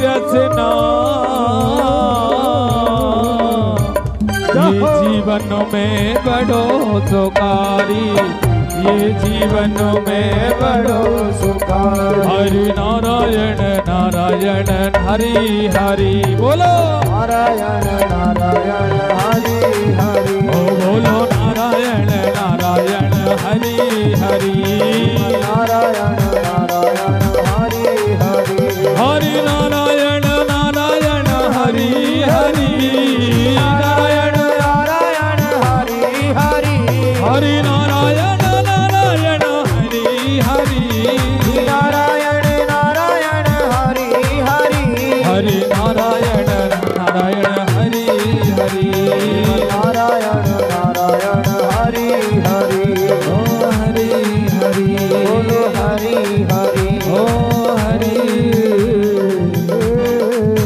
रचना, ये जीवन में बड़ो सुखारी, ये जीवन में बड़ो सुखारी। हरि नारायण नारायण हरि हरि, बोलो नारायण नारायण हरि हरि, ओ बोलो नारायण नारायण हरि हरि, नारायण नारायण हरि हरि, हरि नारायण नारायण हरि हरि, नारायण नारायण हरि हरि, हरि नारायण नारायण हरि हरि, नारायण नारायण हरि हरि, हरि नारायण नारायण हरि हरि, नारायण नारायण हरि हरि, ओ हरि हरि, बोलो हरि हरि, ओ हरि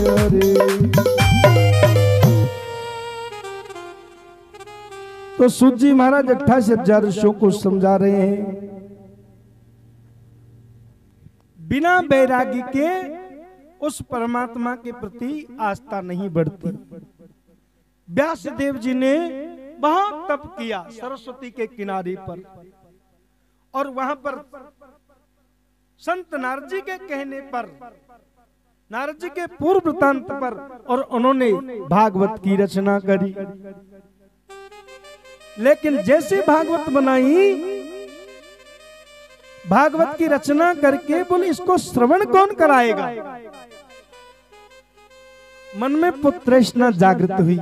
हरि। तो सूत जी महाराज 28,000 ऋषियों को समझा रहे हैं, बिना बैरागी के उस परमात्मा के प्रति आस्था नहीं बढ़ती। व्यास देव जी ने बहुत तप किया सरस्वती के किनारे पर, और वहां पर संत नारद जी के कहने पर, नारद जी के पूर्व वृत्तांत पर, और उन्होंने भागवत की रचना करी। लेकिन जैसे भागवत बनाई, भागवत की रचना करके बोले इसको श्रवण कौन कराएगा। मन में पुत्रष्णा जागृत हुई,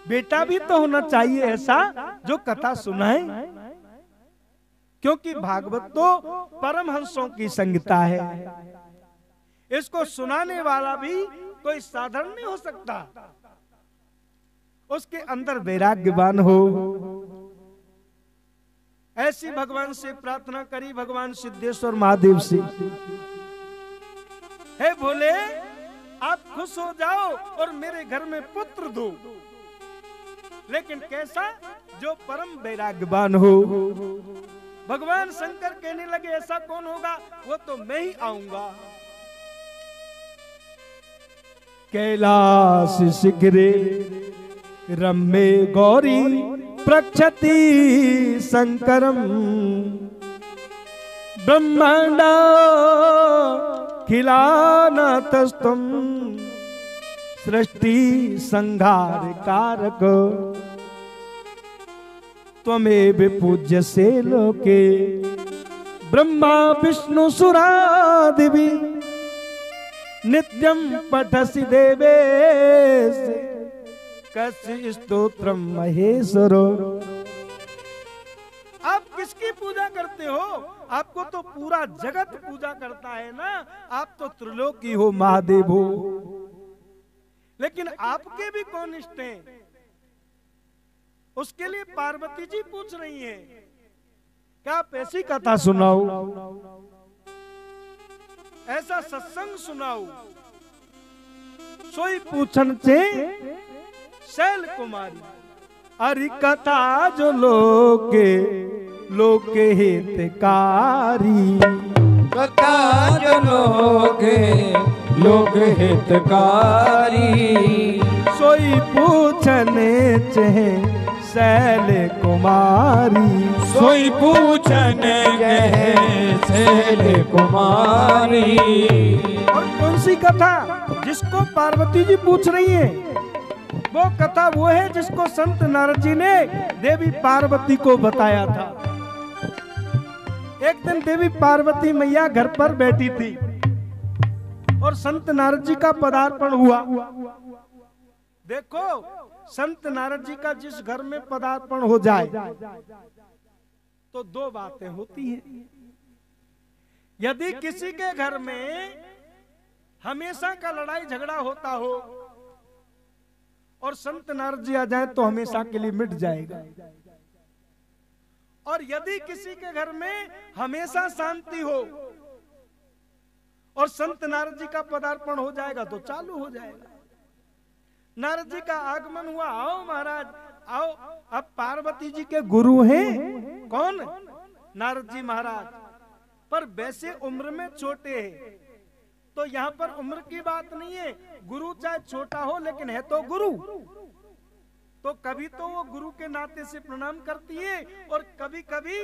बेटा भी तो होना चाहिए ऐसा जो कथा सुनाए, क्योंकि भागवत तो परमहंसों की संगीता है। इसको सुनाने वाला भी कोई साधारण नहीं हो सकता, उसके अंदर वैराग्यवान हो। ऐसी भगवान से प्रार्थना करी, भगवान सिद्धेश्वर महादेव से, हे भोले आप खुश हो जाओ और मेरे घर में पुत्र दो, लेकिन कैसा, जो परम वैराग्यवान हो। भगवान शंकर कहने लगे ऐसा कौन होगा, वो तो मैं ही आऊंगा। कैलाश शिखरे रम्ये गौरी प्रक्षति शंकरम, ब्रह्मांडा खिलानतस्तम सृष्टि संहार कारक, त्वमेव पूज्यसे लोके ब्रह्मा विष्णु सुरादिवि, नित्यं पठसि देवेश कस्य स्तोत्रम महेश्वरो। आप किसकी पूजा करते हो, आपको तो पूरा जगत पूजा करता है ना, आप तो त्रिलोकी हो, महादेव हो। लेकिन आपके भी कौन इष्ट हैं, उसके लिए पार्वती जी पूछ रही हैं, क्या आप ऐसी कथा सुनाओ, ऐसा सत्संग सुनाओ। सोई पूछन से शैल कुमारी, अरि कथा जो लोके लोके हितकारी, कथा जो लोके लोक हितकारी, सोई पूछने चहे शैल कुमारी, सोई पूछने कहे शैल कुमारी। और कौन सी कथा, जिसको पार्वती जी पूछ रही हैं, वो कथा वो है जिसको संत नारद जी ने देवी पार्वती को बताया था। एक दिन देवी पार्वती मैया घर पर बैठी थी और संत नारद जी का पदार्पण हुआ। देखो, संत नारद जी का जिस घर में पदार्पण हो जाए तो दो बातें होती हैं। यदि किसी के घर में हमेशा का लड़ाई झगड़ा होता हो और संत नारद जी आ जाए तो हमेशा के लिए मिट जाएगा। और यदि किसी के घर में हमेशा शांति हो और संत नारद जी का पदार्पण हो जाएगा तो चालू हो जाएगा। नारद जी का आगमन हुआ, आओ महाराज आओ। अब पार्वती जी के गुरु हैं कौन, नारद जी महाराज, पर वैसे उम्र में छोटे हैं, तो यहाँ पर उम्र की बात नहीं है, गुरु चाहे छोटा हो लेकिन है तो गुरु। तो कभी तो वो गुरु के नाते से प्रणाम करती है और कभी कभी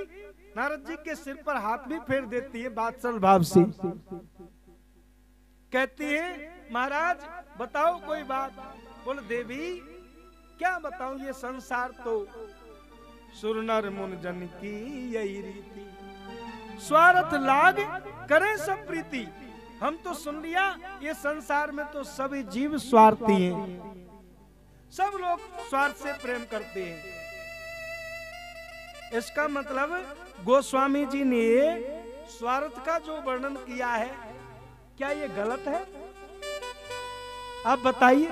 नारद जी के सिर पर हाथ भी फेर देती है बात्सल भाव से। कहती है महाराज बताओ कोई बात। बोले देवी क्या बताऊं, ये संसार तो सुर नर मुन जन की यही रीति, स्वार्थ लाग करे सब प्रीति। हम तो सुन लिया ये संसार में तो सभी जीव स्वार्थी हैं, सब लोग स्वार्थ से प्रेम करते हैं। इसका मतलब गोस्वामी जी ने स्वार्थ का जो वर्णन किया है, क्या ये गलत है? आप बताइए,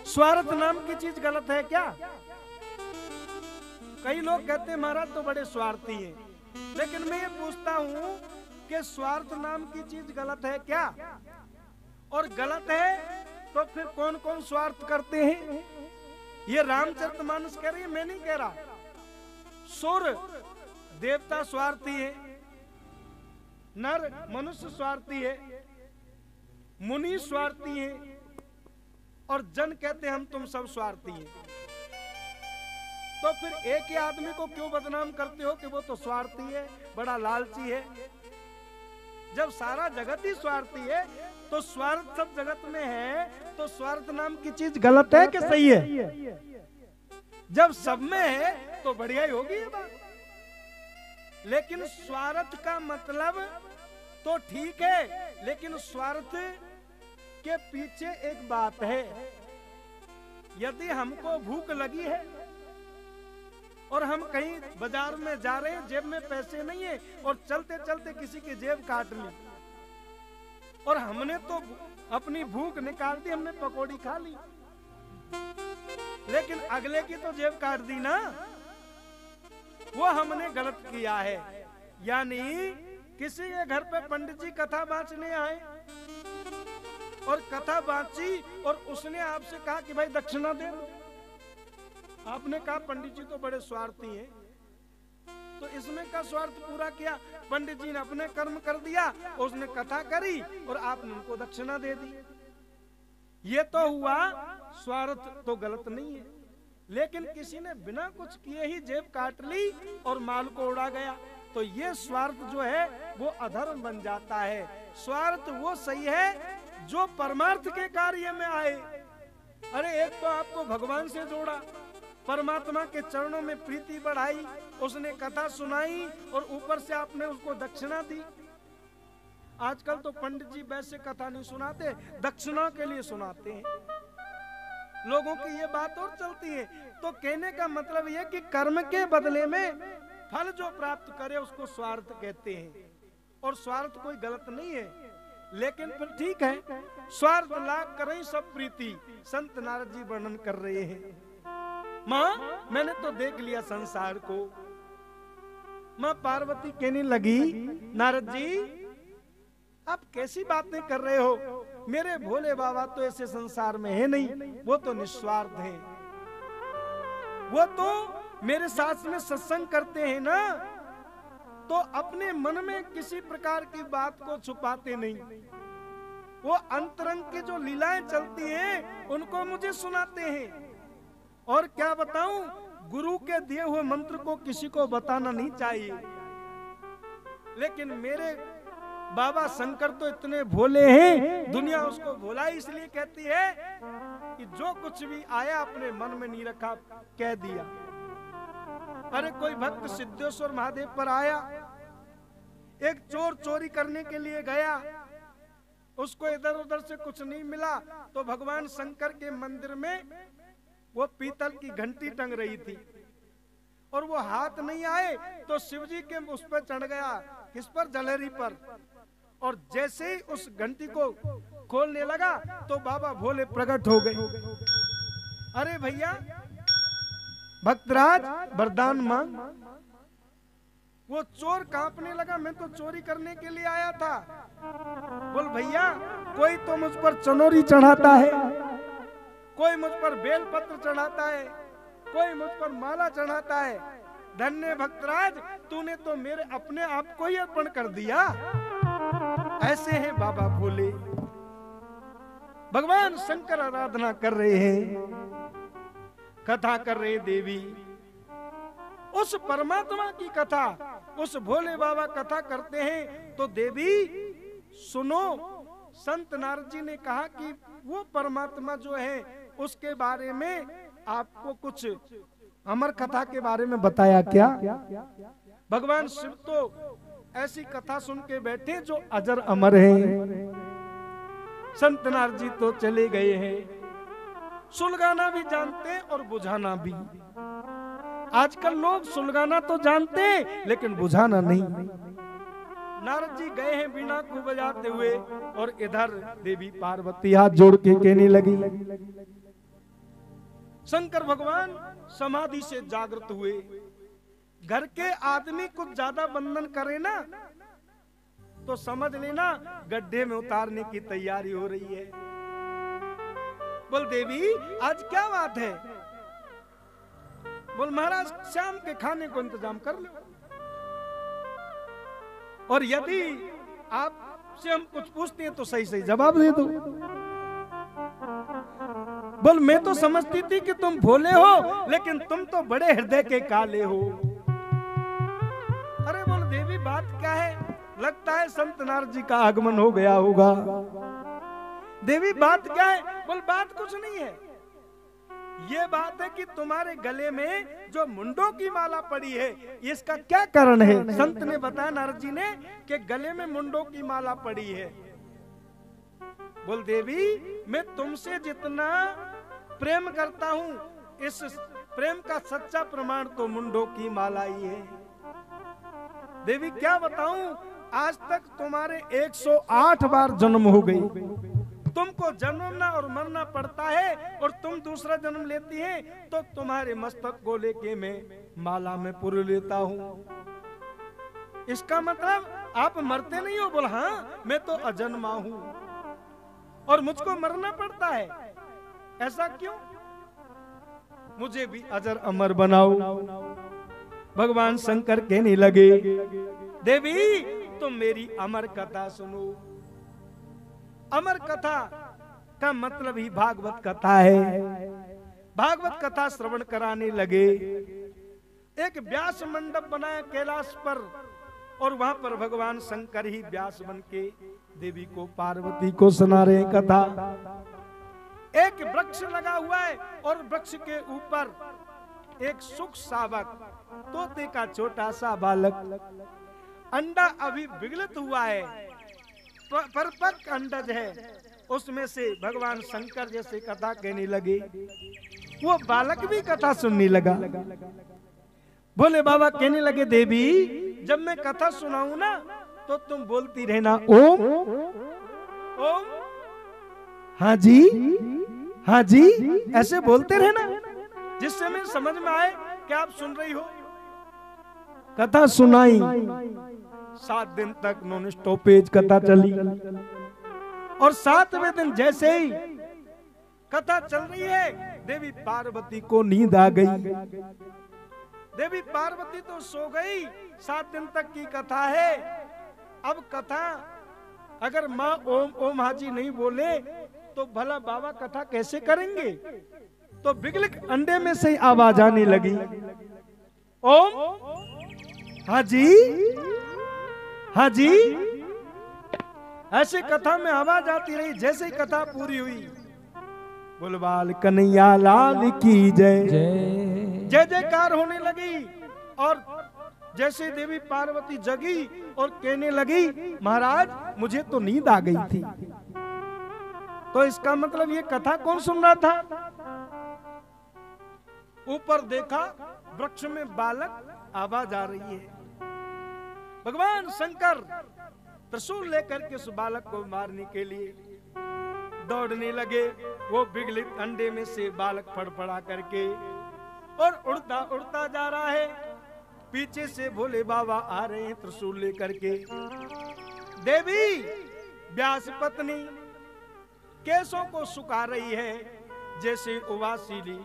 स्वार्थ नाम की चीज गलत है क्या? कई लोग कहते हैं महाराज तो बड़े स्वार्थी हैं, लेकिन मैं ये पूछता हूं कि स्वार्थ नाम की चीज गलत है क्या? और गलत है तो फिर कौन कौन स्वार्थ करते हैं? ये रामचरितमानस कह रही है, मैं नहीं कह रहा। सुर देवता स्वार्थी है, नर मनुष्य स्वार्थी है, मुनि स्वार्थी है, और जन कहते हैं हम तुम सब स्वार्थी हैं। तो फिर एक ही आदमी को क्यों बदनाम करते हो कि वो तो स्वार्थी है, बड़ा लालची है? जब सारा जगत ही स्वार्थी है तो स्वार्थ सब जगत में है, तो स्वार्थ नाम की चीज गलत है कि सही है? जब सब में है तो बढ़िया ही होगी ये बात। लेकिन स्वार्थ का मतलब तो ठीक है, लेकिन स्वार्थ के पीछे एक बात है। यदि हमको भूख लगी है और हम कहीं बाजार में जा रहे हैं, जेब में पैसे नहीं है और चलते चलते किसी की जेब काट ली, और हमने तो अपनी भूख निकाल दी, हमने पकौड़ी खा ली, लेकिन अगले की तो जेब काट दी ना, वो हमने गलत किया है। यानी किसी के घर पे पंडित जी कथा बांचने आए और कथा बांची और उसने आपसे कहा कि भाई दक्षिणा दे दो। आपने कहा पंडित जी तो बड़े स्वार्थी हैं, तो इसमें का स्वार्थ पूरा किया। पंडित जी ने अपने कर्म कर दिया, उसने कथा करी और आपने उनको दक्षिणा दे दी। ये तो हुआ स्वार्थ, तो गलत नहीं है। लेकिन किसी ने बिना कुछ किए ही जेब काट ली और माल को उड़ा गया, तो ये स्वार्थ जो है वो अधर्म बन जाता है। स्वार्थ वो सही है जो परमार्थ के कार्य में आए। अरे एक तो आपको भगवान से जोड़ा, परमात्मा के चरणों में प्रीति बढ़ाई, उसने कथा सुनाई और ऊपर से आपने उसको दक्षिणा दी। आजकल तो पंडित जी वैसे कथा नहीं सुनाते, दक्षिणा के लिए सुनाते हैं। लोगों की ये बात और चलती है। तो कहने का मतलब यह कि कर्म के बदले में फल जो प्राप्त करे उसको स्वार्थ कहते हैं, और स्वार्थ कोई गलत नहीं है। लेकिन फिर ठीक है, स्वार्थ लाग करें सब प्रीति, संत नारद जी वर्णन कर रहे हैं। माँ मैंने तो देख लिया संसार को। माँ पार्वती कहने लगी, नारद जी आप कैसी बातें कर रहे हो? मेरे भोले बाबा तो ऐसे संसार में है नहीं, वो तो निस्वार्थ है। वो तो मेरे साथ में सत्संग करते हैं ना, तो अपने मन में किसी प्रकार की बात को छुपाते नहीं। वो अंतरंग की जो लीलाएं चलती हैं उनको मुझे सुनाते हैं। और क्या बताऊं, गुरु के दिए हुए मंत्र को किसी को बताना नहीं चाहिए। लेकिन मेरे बाबा शंकर तो इतने भोले हैं, दुनिया उसको भोला इसलिए कहती है कि जो कुछ भी आया अपने मन में नहीं रखा, कह दिया। अरे कोई भक्त सिद्धेश्वर महादेव पर आया, एक चोर चोरी करने के लिए गया, उसको इधर उधर से कुछ नहीं मिला, तो भगवान शंकर के मंदिर में वो पीतल की घंटी टंग रही थी और वो हाथ नहीं आए तो शिवजी के उस पर चढ़ गया, किस पर? जलेरी पर। और जैसे ही उस घंटी को खोलने लगा तो बाबा भोले प्रकट हो गए। अरे भैया भक्तराज वरदान मांग। वो चोर कांपने लगा, मैं तो चोरी करने के लिए आया था। बोल भैया कोई तो मुझ पर चनोरी चढ़ाता है, कोई मुझ पर बेलपत्र चढ़ाता है, कोई मुझ पर माला चढ़ाता है। धन्य भक्तराज, तूने तो मेरे अपने आप को ही अर्पण कर दिया। ऐसे हैं बाबा भोले। भगवान शंकर आराधना कर रहे हैं, कथा कर रहे देवी। उस परमात्मा की कथा, उस भोले बाबा कथा करते हैं तो देवी सुनो, संत नारद जी ने कहा कि वो परमात्मा जो है उसके बारे में आपको कुछ अमर कथा के बारे में बताया क्या? भगवान शिव तो ऐसी कथा सुन के बैठे जो अजर अमर है। संत नारद जी तो चले गए हैं। सुलगाना भी जानते हैं और बुझाना भी। आजकल लोग सुलगाना तो जानते हैं लेकिन बुझाना नहीं। नारद जी गए हैं बीना को बजाते हुए और इधर देवी पार्वती हाथ जोड़ के कहने लगी। शंकर भगवान समाधि से जागृत हुए। घर के आदमी कुछ ज्यादा बंधन करे ना तो समझ लेना गड्ढे में उतारने की तैयारी हो रही है। बोल देवी आज क्या बात है? बोल महाराज शाम के खाने को इंतजाम कर लो, और यदि आपसे हम कुछ पूछते हैं तो सही सही जवाब दे दो। बोल मैं तो समझती थी कि तुम भोले हो, लेकिन तुम तो बड़े हृदय के काले हो। अरे बोल देवी बात क्या है? लगता है संत नारद जी का आगमन हो गया होगा। देवी बात क्या है? बोल बात कुछ नहीं है, ये बात है कि तुम्हारे गले में जो मुंडों की माला पड़ी है, इसका क्या कारण है? संत ने बताया नारद जी ने कि गले में मुंडों की माला पड़ी है। बोल देवी मैं तुमसे जितना प्रेम करता हूं, इस प्रेम का सच्चा प्रमाण तो मुंडों की माला ही है। देवी क्या बताऊं, आज तक तुम्हारे 108 बार जन्म हो गई। तुमको जन्मना और मरना पड़ता है, और तुम दूसरा जन्म लेती हैं, तो तुम्हारे मस्तक को लेके मैं माला में पुर लेता हूं। इसका मतलब आप मरते नहीं हो? बोला हाँ, मैं तो अजन्मा हूं और मुझको मरना पड़ता है। ऐसा क्यों? मुझे भी अजर अमर बनाओ। भगवान शंकर कहने लगे, देवी तुम मेरी अमर कथा सुनो। अमर कथा का मतलब ही भागवत कथा है। भागवत कथा श्रवण कराने लगे। एक व्यास मंडप बनाया कैलाश पर, और वहां पर भगवान शंकर ही व्यास बन के देवी को, पार्वती को सुना रहे कथा। एक वृक्ष लगा हुआ है, और वृक्ष के ऊपर एक सुख सावक, तोते का छोटा सा बालक, अंडा अभी विगलित हुआ है, परिपक्व अंडज है, उसमें से भगवान शंकर जैसे कथा कहने लगे। वो बालक भी कथा सुनने लगा। भोले बाबा कहने लगे, देवी जब मैं कथा सुनाऊं ना, तो तुम बोलती रहना ओम ओम, हाँ जी हाँ जी, ऐसे बोलते रहना, जिससे मैं समझ में आए कि आप सुन रही हो। कथा सुनाई, 7 दिन तक नॉन स्टॉपेज कथा चली, और 7वें दिन जैसे ही कथा चल रही है, देवी पार्वती को नींद आ गई। देवी पार्वती तो सो गई। 7 दिन तक की कथा है। अब कथा अगर माँ ओम ओम हाजी नहीं बोले तो भला बाबा कथा कैसे करेंगे? तो बिगलिक अंडे में से आवाज आने लगी, ओम हाजी हाजी। ऐसे कथा में आवाज आती रही। जैसे ही कथा पूरी हुई, बोलबाल कन्हैया लाल की जय जय जयकार होने लगी। और जैसे देवी पार्वती जगी और कहने लगी, महाराज मुझे तो नींद आ गई थी। तो इसका मतलब ये कथा कौन सुन रहा था? ऊपर देखा, वृक्ष में बालक, आवाज आ रही है। भगवान शंकर त्रिशूल लेकर के उस बालक को मारने के लिए दौड़ने लगे। वो बिगलित अंडे में से बालक फड़फड़ा करके और उड़ता उड़ता जा रहा है। पीछे से भोले बाबा आ रहे हैं त्रिशूल लेकर के। देवी व्यास पत्नी केसों को सुखा रही है। जैसे उवासीली,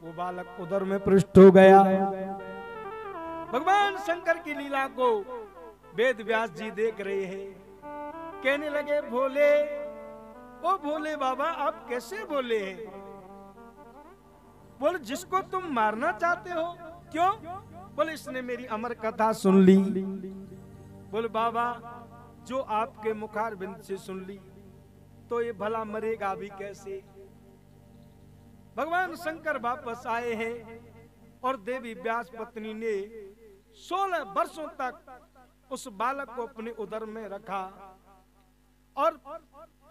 वो बालक उदर में पृष्ठ हो गया। भगवान शंकर की लीला को वेद व्यास जी देख रहे हैं। कहने लगे, भोले, ओ भोले बाबा आप कैसे बोले हैं? बोले जिसको तुम मारना चाहते हो। क्यों? बोले इसने मेरी अमर कथा सुन ली। बोले बाबा जो आपके मुखारबिंद से सुन ली, तो ये भला मरेगा भी कैसे? भगवान शंकर वापस आए हैं और देवी व्यास पत्नी ने 16 वर्षों तक उस बालक को अपने उदर में रखा। और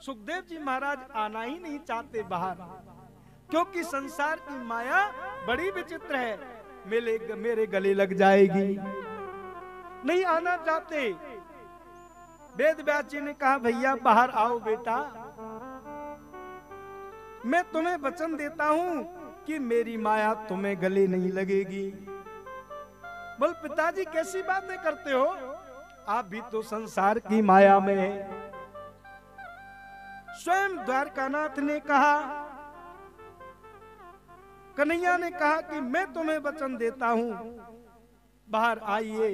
सुखदेव जी महाराज आना ही नहीं चाहते बाहर, क्योंकि संसार की माया बड़ी विचित्र है, मेरे गले लग जाएगी। नहीं आना चाहते। वेद व्यास जी ने कहा, भैया बाहर आओ बेटा, मैं तुम्हें वचन देता हूं कि मेरी माया तुम्हें गले नहीं लगेगी। बोल पिताजी कैसी बातें करते हो, आप भी तो संसार की माया में है। स्वयं द्वारकानाथ ने कहा, कन्हैया ने कहा कि मैं तुम्हें वचन देता हूं, बाहर आइए।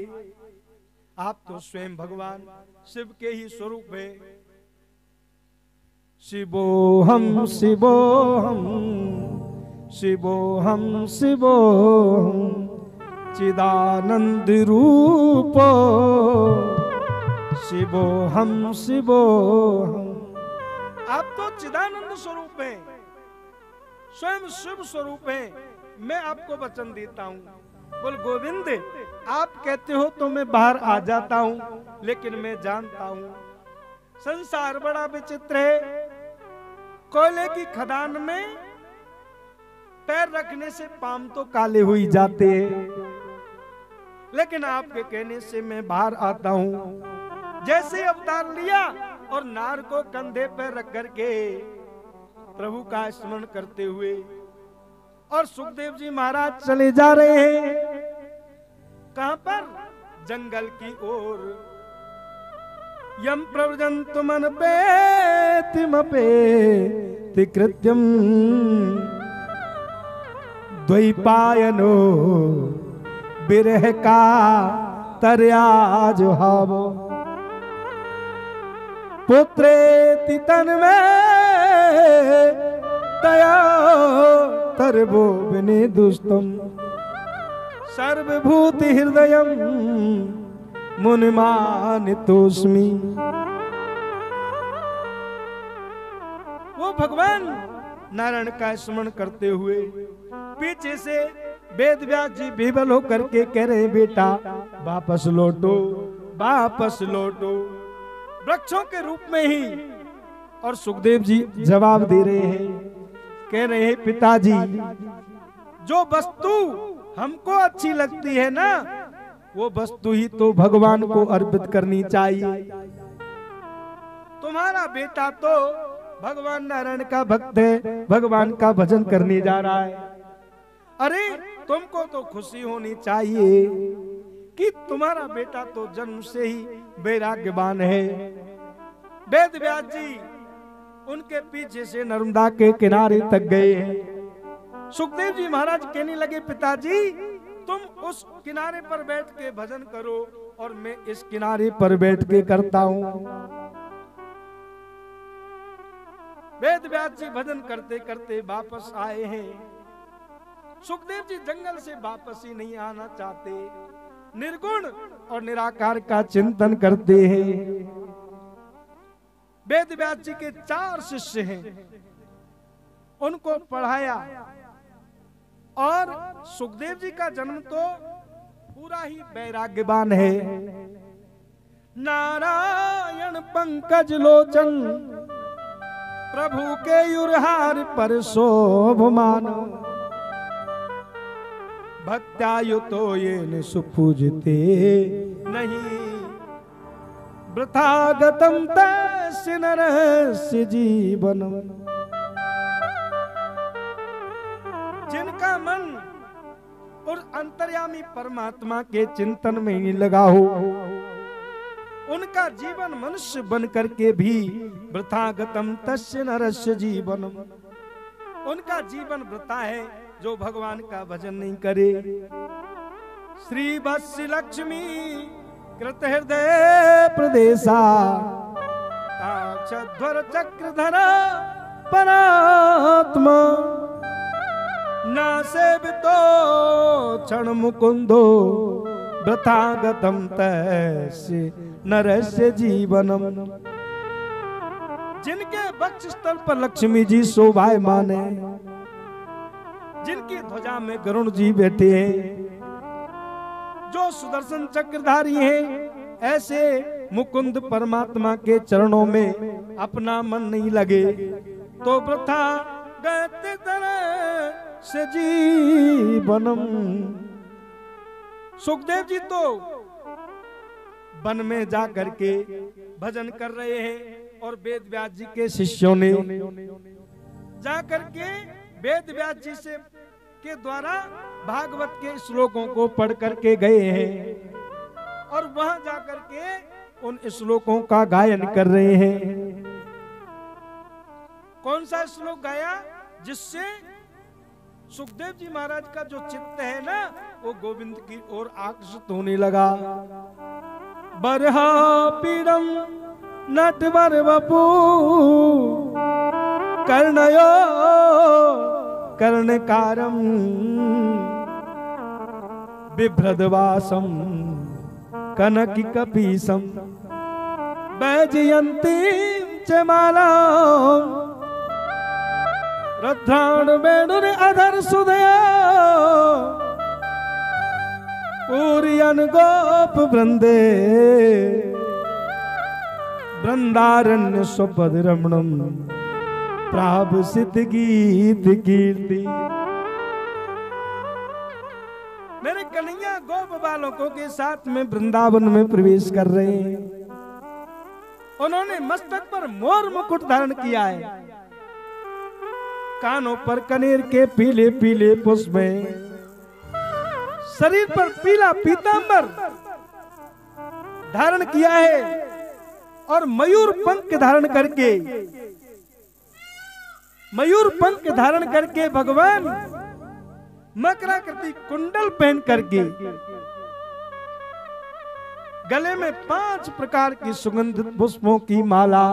आप तो स्वयं भगवान शिव के ही स्वरूप है। शिवोहम शिवोहम शिवोहम शिवोहम चिदानंद रूपो शिवोहम शिवोहम। आप तो चिदानंद स्वरूप हैं, स्वयं शिव स्वरूप हैं। मैं आपको वचन देता हूं। बोल गोविंद, आप कहते हो तो मैं बाहर आ जाता हूं, लेकिन मैं जानता हूं संसार बड़ा विचित्र है। कोयले की खदान में पैर रखने से पाम तो काले हो ही जाते हैं, लेकिन आपके कहने से मैं बाहर आता हूं। जैसे अवतार लिया और नार को कंधे पर रख करके प्रभु का स्मरण करते हुए और सुखदेव जी महाराज चले जा रहे हैं। कहां पर? जंगल की ओर। यम प्रव्रजन्तु मन पेतिमपेति कृत्यम द्वैपायनो बिरह का तरयाजो हावो पुत्रेति तन्मे तया तरबो विने दुष्टम सर्वभूति हृदयम मुनिमानितोस्मि। वो भगवान नारायण का स्मरण करते हुए पीछे से वेद व्यास जी विवल होकर के कह रहे हैं, बेटा वापस लौटो, वापस लौटो, वृक्षों के रूप में ही। और सुखदेव जी जवाब दे रहे हैं, कह रहे हैं, पिताजी जो वस्तु हमको अच्छी लगती है ना, वो वस्तु ही तो भगवान को अर्पित करनी चाहिए। तुम्हारा बेटा तो भगवान नारायण का भक्त है, भगवान का भजन करने जा रहा है। अरे तुमको तो खुशी होनी चाहिए कि तुम्हारा बेटा तो जन्म से ही वैराग्यवान है। वेद व्यास जी उनके पीछे से नर्मदा के किनारे तक गए हैं। सुखदेव जी महाराज कहने लगे, पिताजी तुम उस किनारे पर बैठ के भजन करो और मैं इस किनारे पर बैठ के करता हूं। वेद व्यास जी भजन करते करते वापस आए हैं। सुखदेव जी जंगल से वापस ही नहीं आना चाहते, निर्गुण और निराकार का चिंतन करते हैं। वेद व्यास जी के 4 शिष्य हैं, उनको पढ़ाया। और सुखदेव जी का जन्म तो पूरा ही वैराग्यवान है। नारायण पंकज लोचन प्रभु के युरहार पर शोभमान भक्त्यायुतो ये सुपूजते नहीं वृथा गतम तस्य नरस्य जीवनम। जिनका मन और अंतर्यामी परमात्मा के चिंतन में ही लगा हो, उनका जीवन मनुष्य बन करके भी वृथा गतम तस्य नरस्य जीवनम। उनका जीवन वृथा है जो भगवान का भजन नहीं करे। श्री वत्स लक्ष्मी कृत हृदय प्रदेशा ताक्षध्वर चक्रधर परात्मा ना सेवितो क्षण मुकुंदो वृथा गतम तस्य नरस्य जीवनम। जिनके वक्ष स्थल पर लक्ष्मी जी शोभायमान है, जिनकी ध्वजा में गरुण जी बैठे हैं, जो सुदर्शन चक्रधारी हैं, ऐसे मुकुंद परमात्मा के चरणों में अपना मन नहीं लगे तो वृथा गते तरह से जीवनम। सुखदेव जी तो वन में जा करके भजन कर रहे हैं और वेद व्यास जी के शिष्यों ने जा करके वेद व्यास जी से के द्वारा भागवत के श्लोकों को पढ़ करके गए हैं और वहां जाकर के उन श्लोकों का गायन कर रहे हैं। कौन सा श्लोक गाया? जिससे सुखदेव जी महाराज का जो चित्त है ना, वो गोविंद की ओर आकर्षित होने लगा। बरहा पीड़म नटवर वपू कर्णयो कर्णकारम बिभ्रदवासम कनक कपीसम वैजयंती च मालाम रथ्राण वेणुर अधर सुदया पूरियन गोप वृंदे वृंदारण्य स्वपद रमणम प्राभसित गीत कीर्ति। मेरे कन्हैया गोप बालकों के साथ में वृंदावन में प्रवेश कर रहे हैं। उन्होंने मस्तक पर मोर मुकुट धारण किया है, कानों पर कनेर के पीले पीले पुष्प हैं, शरीर पर पीला पीतांबर धारण किया है और मयूर पंख धारण करके भगवान मकराकृति कुंडल पहन करके गले में 5 प्रकार की सुगंधित पुष्पों की माला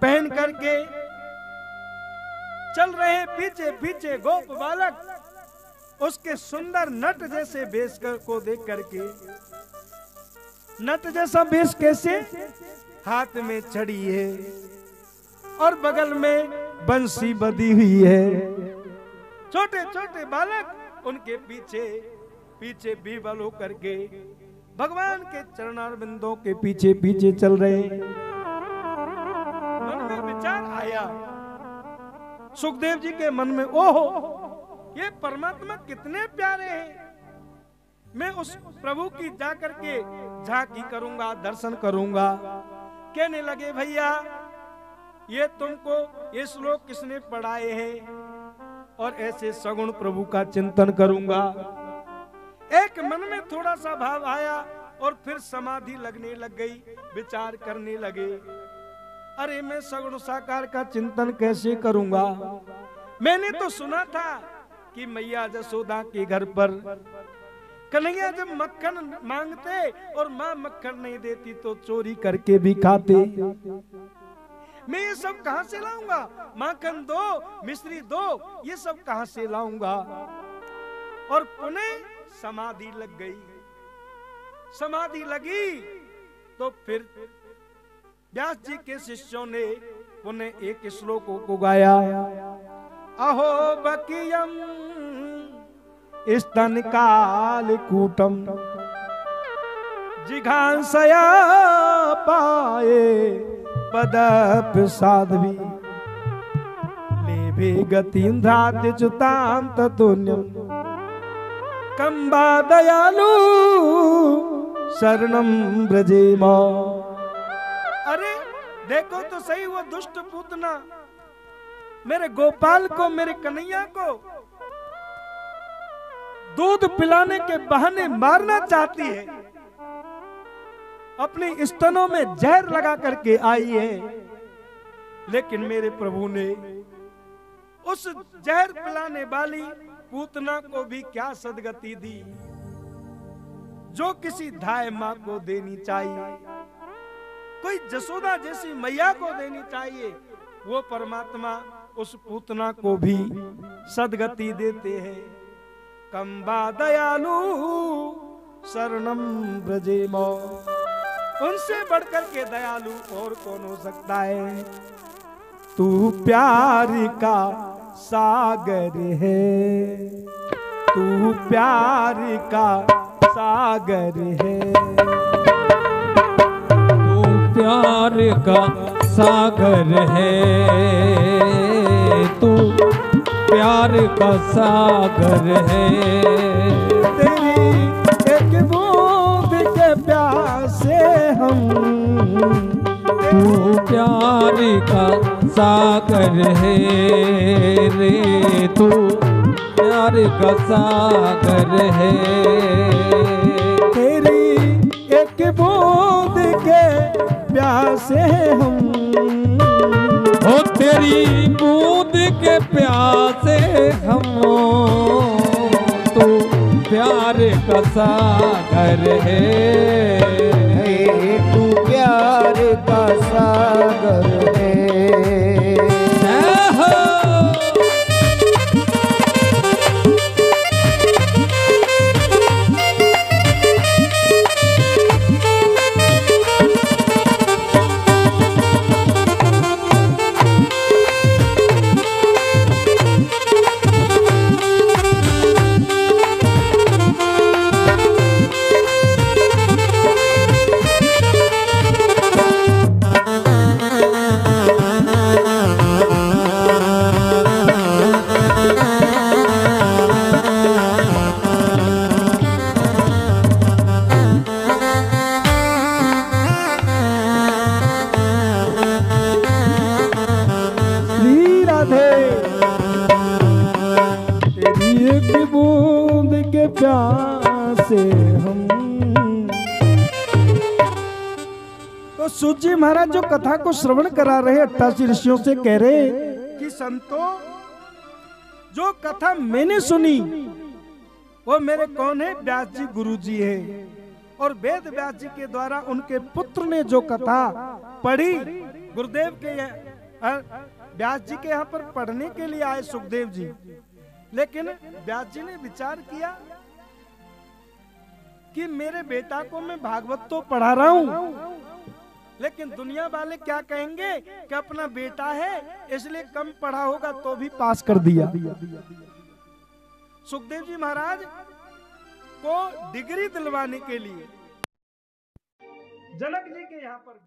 पहन करके चल रहे। पीछे पीछे गोप बालक उसके सुंदर नट जैसे वेश को देख करके, नट जैसा वेश कैसे, हाथ में छड़ी है और बगल में बंसी बंधी हुई है। छोटे छोटे बालक उनके पीछे पीछे बीबल होकर के भगवान के चरणारविंदों के पीछे पीछे चल रहे। मन में विचार आया सुखदेव जी के मन में, ओहो ये परमात्मा कितने प्यारे हैं, मैं उस प्रभु की जाकर के झांकी करूंगा, दर्शन करूंगा। कहने लगे भैया ये तुमको ये श्लोक किसने पढ़ाए हैं, और ऐसे सगुण प्रभु का चिंतन करूंगा। एक मन में थोड़ा सा भाव आया और फिर समाधि लगने लग गई, विचार करने लगे, अरे मैं सगुण साकार का चिंतन कैसे करूंगा। मैंने तो सुना था कि मैया जसोदा के घर पर कन्हैया जब मक्खन मांगते और माँ मक्खन नहीं देती तो चोरी करके भी खाते। मैं ये सब कहां से लाऊंगा, माखन दो, मिश्री दो, ये सब कहां से लाऊंगा। और पुनः समाधि लग गई। समाधि लगी तो फिर व्यास जी के शिष्यों ने पुनः एक श्लोकों को गाया, अहो बकियम स्तन काल कूटम जिघांसया पाए पदप साध्वी लेभे गतीन्द्राति च्युताम ततुन्यम कंबा दयालु शरणम ब्रजेम। अरे देखो तो सही, वो दुष्ट पूतना मेरे गोपाल को, मेरे कन्हैया को दूध पिलाने के बहाने मारना चाहती है, अपने स्तनों में जहर लगा करके आई है। लेकिन मेरे प्रभु ने उस जहर पिलाने वाली पूतना को भी क्या सदगति दी जो किसी धाय मां को देनी चाहिए, कोई जसोदा जैसी मैया को देनी चाहिए। वो परमात्मा उस पूतना को भी सदगति देते हैं। कंबा दयालु शरणम ब्रजेम, उनसे बढ़कर के दयालु और कौन हो सकता है। तू प्यार का सागर है, तू प्यार का सागर है, तू प्यार का सागर है, तू प्यार का सागर है। तेरी एक बूंद के प्यासे हम, तू प्यार का सागर है रे, तू प्यार का सागर है। तेरी एक बूंद के प्यासे हम, ओ तेरी बूंद के प्यासे हम, तू प्यार का सागर है, तू प्यार का सागर है। तो सूत जी महाराज जो कथा को श्रवण करा रहे 88 ऋषियों से कह रहे कि संतों, जो कथा मैंने सुनी वो मेरे कौन है? व्यास जी गुरु जी है। और वेद व्यास जी के द्वारा उनके पुत्र ने जो कथा पढ़ी, गुरुदेव के व्यास जी के यहाँ पर पढ़ने के लिए आए सुखदेव जी, लेकिन व्यास जी ने विचार किया कि मेरे बेटा को मैं भागवत तो पढ़ा रहा हूं, लेकिन दुनिया वाले क्या कहेंगे कि अपना बेटा है इसलिए कम पढ़ा होगा तो भी पास कर दिया। सुखदेव जी महाराज को डिग्री दिलवाने के लिए जनक जी के यहाँ पर